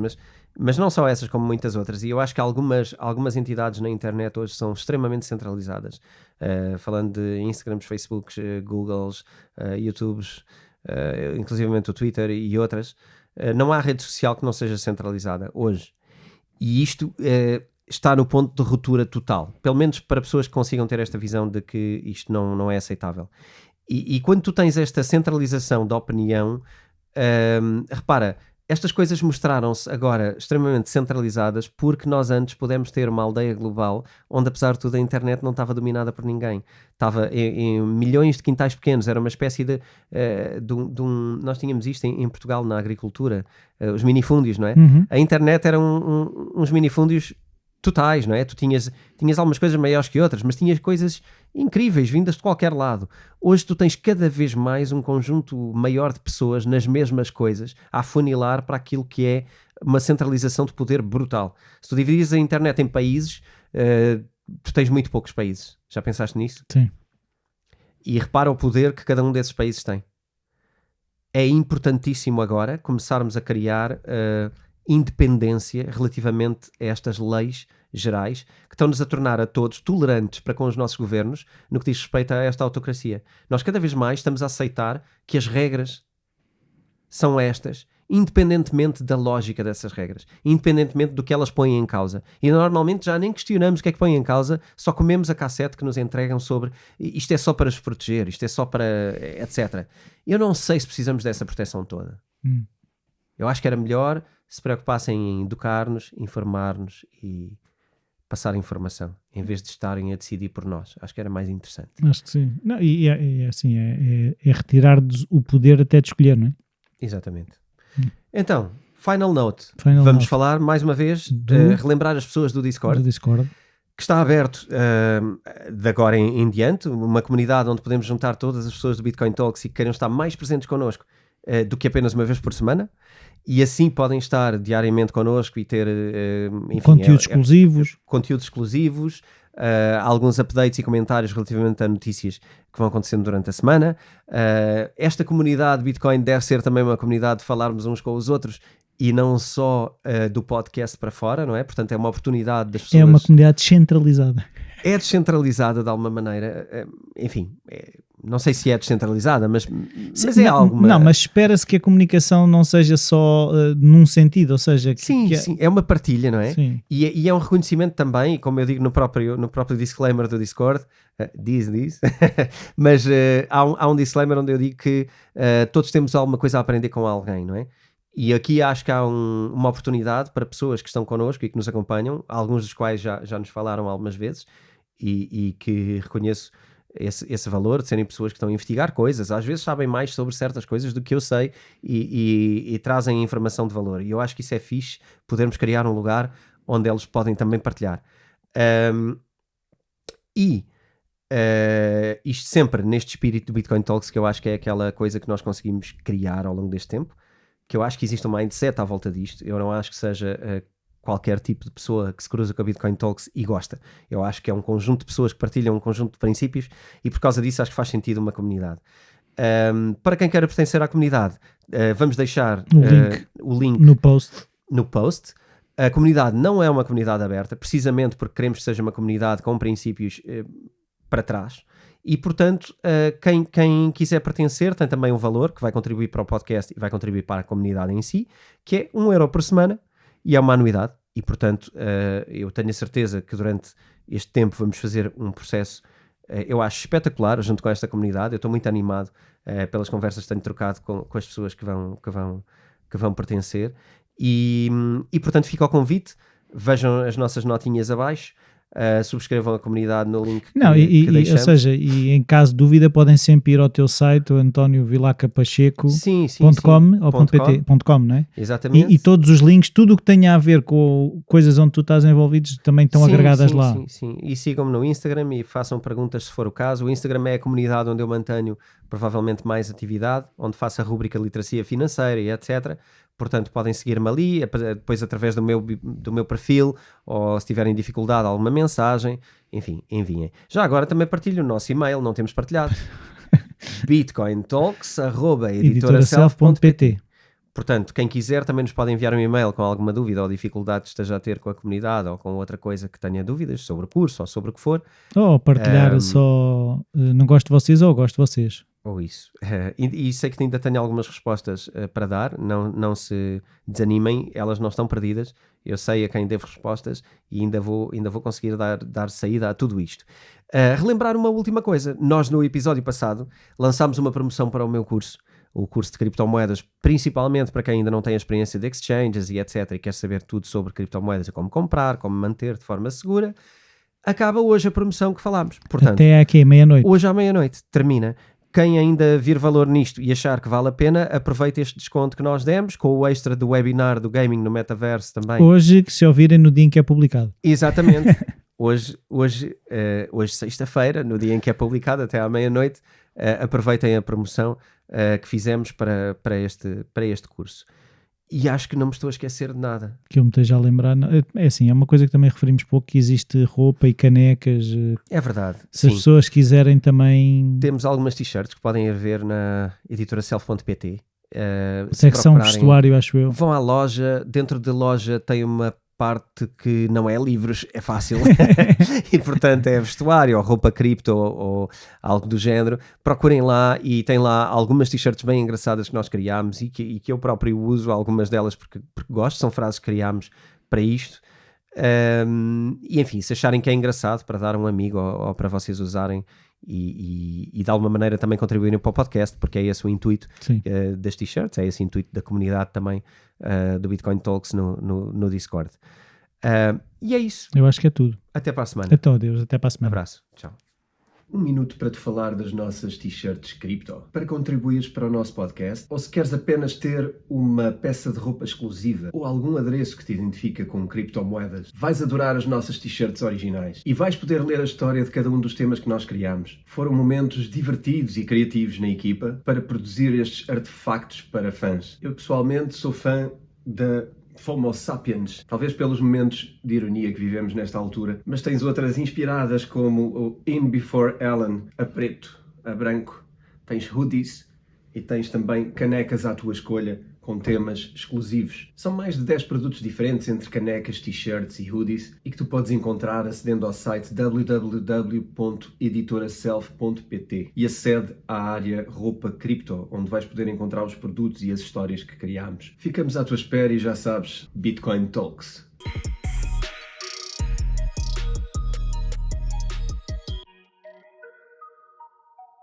mas não só essas, como muitas outras, e eu acho que algumas entidades na internet hoje são extremamente centralizadas, falando de Instagrams, Facebooks, Googles, YouTubes, inclusivamente o Twitter e outras. Não há rede social que não seja centralizada hoje, e isto está no ponto de ruptura total, pelo menos para pessoas que consigam ter esta visão de que isto não é aceitável. E quando tu tens esta centralização da opinião, repara, estas coisas mostraram-se agora extremamente centralizadas porque nós antes pudemos ter uma aldeia global onde, apesar de tudo, a internet não estava dominada por ninguém. Estava em milhões de quintais pequenos, era uma espécie de nós tínhamos isto em Portugal na agricultura, os minifúndios, não é? A internet eram uns minifúndios totais, não é? Tu tinhas algumas coisas maiores que outras, mas tinhas coisas incríveis vindas de qualquer lado. Hoje tu tens cada vez mais um conjunto maior de pessoas nas mesmas coisas a afunilar para aquilo que é uma centralização de poder brutal. Se tu dividires a internet em países, tu tens muito poucos países. Já pensaste nisso? Sim. E repara o poder que cada um desses países tem. É importantíssimo agora começarmos a criar independência relativamente a estas leis gerais que estão-nos a tornar a todos tolerantes para com os nossos governos no que diz respeito a esta autocracia. Nós cada vez mais estamos a aceitar que as regras são estas, independentemente da lógica dessas regras, independentemente do que elas põem em causa. E normalmente já nem questionamos o que é que põem em causa, só comemos a cassete que nos entregam sobre isto é só para nos proteger, isto é só para etc. Eu não sei se precisamos dessa proteção toda. Eu acho que era melhor se preocupassem em educar-nos, informar-nos e passar informação, em vez de estarem a decidir por nós. Acho que era mais interessante. Acho que sim. Não, e assim, é retirar-nos o poder até de escolher, não é? Exatamente. Então, final note. Final Vamos note. falar mais uma vez, relembrar as pessoas do Discord, que está aberto de agora em diante, uma comunidade onde podemos juntar todas as pessoas do Bitcoin Talks e que queiram estar mais presentes connosco do que apenas uma vez por semana. E assim podem estar diariamente connosco e ter enfim, Conteúdos exclusivos. Conteúdos exclusivos, alguns updates e comentários relativamente a notícias que vão acontecendo durante a semana. Esta comunidade Bitcoin deve ser também uma comunidade de falarmos uns com os outros e não só do podcast para fora, não é? Portanto, é uma oportunidade das pessoas... É uma comunidade descentralizada. É descentralizada de alguma maneira, enfim, não sei se é descentralizada, mas é algo... Não, mas espera-se que a comunicação não seja só num sentido, ou seja... Sim, é uma partilha, não é? Sim. E é um reconhecimento também, e como eu digo no próprio disclaimer do Discord, mas há um disclaimer onde eu digo que todos temos alguma coisa a aprender com alguém, não é? E aqui acho que há uma oportunidade para pessoas que estão connosco e que nos acompanham, alguns dos quais já nos falaram algumas vezes, e que reconheço esse valor de serem pessoas que estão a investigar coisas, às vezes sabem mais sobre certas coisas do que eu sei e trazem informação de valor, e eu acho que isso é fixe, podermos criar um lugar onde eles podem também partilhar. Isto sempre neste espírito do Bitcoin Talks, que eu acho que é aquela coisa que nós conseguimos criar ao longo deste tempo, que eu acho que existe um mindset à volta disto. Eu não acho que seja qualquer tipo de pessoa que se cruza com a Bitcoin Talks e gosta. Eu acho que é um conjunto de pessoas que partilham um conjunto de princípios e por causa disso acho que faz sentido uma comunidade. Para quem queira pertencer à comunidade, vamos deixar o link no post. A comunidade não é uma comunidade aberta, precisamente porque queremos que seja uma comunidade com princípios para trás. E, portanto, quem quiser pertencer tem também um valor que vai contribuir para o podcast e vai contribuir para a comunidade em si, que é €1 por semana e é uma anuidade. E, portanto, eu tenho a certeza que durante este tempo vamos fazer um processo, eu acho espetacular, junto com esta comunidade. Eu estou muito animado pelas conversas que tenho trocado com as pessoas que vão pertencer. E, portanto, fica ao convite. Vejam as nossas notinhas abaixo. Subscrevam a comunidade no link que deixamos. Ou seja, e em caso de dúvida podem sempre ir ao teu site, antoniovilacapacheco.com ou .pt.com, não é? Exatamente. E todos os links, tudo o que tenha a ver com coisas onde tu estás envolvido também estão agregadas lá. Sim. E sigam-me no Instagram e façam perguntas se for o caso. O Instagram é a comunidade onde eu mantenho provavelmente mais atividade, onde faço a rúbrica literacia financeira e etc. Portanto, podem seguir-me ali, depois através do meu perfil, ou se tiverem dificuldade, alguma mensagem, enfim, enviem. Já agora também partilho o nosso e-mail, não temos partilhado, bitcointalks@editoraself.pt. Portanto, quem quiser também nos pode enviar um e-mail com alguma dúvida ou dificuldade que esteja a ter com a comunidade ou com outra coisa que tenha dúvidas sobre o curso ou sobre o que for. Ou partilhar só, não gosto de vocês ou gosto de vocês. Ou isso. E sei que ainda tenho algumas respostas para dar, não se desanimem, elas não estão perdidas, eu sei a quem devo respostas e ainda vou conseguir dar saída a tudo isto. Relembrar uma última coisa, nós no episódio passado lançámos uma promoção para o meu curso, o curso de criptomoedas, principalmente para quem ainda não tem a experiência de exchanges e etc, e quer saber tudo sobre criptomoedas e como comprar, como manter de forma segura. Acaba hoje a promoção que falámos. Portanto, até aqui, meia-noite. Hoje à meia-noite termina. Quem ainda vir valor nisto e achar que vale a pena, aproveita este desconto que nós demos, com o extra do webinar do Gaming no Metaverse também. Hoje, que se ouvirem no dia em que é publicado. Exatamente. Hoje sexta-feira, no dia em que é publicado, até à meia-noite, aproveitem a promoção que fizemos para este curso. E acho que não me estou a esquecer de nada. Que eu me esteja a lembrar. É assim, é uma coisa que também referimos pouco, que existe roupa e canecas. É verdade. Se as pessoas quiserem também... Temos algumas t-shirts que podem ver na editoraself.pt. Secção vestuário, acho eu. Vão à loja. Dentro da loja tem uma parte que não é livros, é fácil. E portanto é vestuário ou roupa cripto ou algo do género. Procurem lá e tem lá algumas t-shirts bem engraçadas que nós criámos e que eu próprio uso, algumas delas porque gosto, são frases que criámos para isto. E enfim, se acharem que é engraçado para dar a um amigo ou para vocês usarem e de alguma maneira também contribuírem para o podcast, porque é esse o intuito das t-shirts, é esse o intuito da comunidade também do Bitcoin Talks no Discord. E é isso. Eu acho que é tudo. Até para a semana. Então, adeus, até para a semana. Abraço. Tchau. um minuto para te falar das nossas t-shirts cripto, para contribuires para o nosso podcast, ou se queres apenas ter uma peça de roupa exclusiva ou algum adereço que te identifica com criptomoedas, vais adorar as nossas t-shirts originais e vais poder ler a história de cada um dos temas que nós criamos. Foram momentos divertidos e criativos na equipa para produzir estes artefactos para fãs. Eu pessoalmente sou fã da Homo sapiens, talvez pelos momentos de ironia que vivemos nesta altura, mas tens outras inspiradas como o In Before Ellen, a preto, a branco, tens hoodies e tens também canecas à tua escolha com temas exclusivos. São mais de 10 produtos diferentes entre canecas, t-shirts e hoodies e que tu podes encontrar acedendo ao site www.editoraself.pt e acede à área Roupa Cripto, onde vais poder encontrar os produtos e as histórias que criamos. Ficamos à tua espera e já sabes, Bitcoin Talks.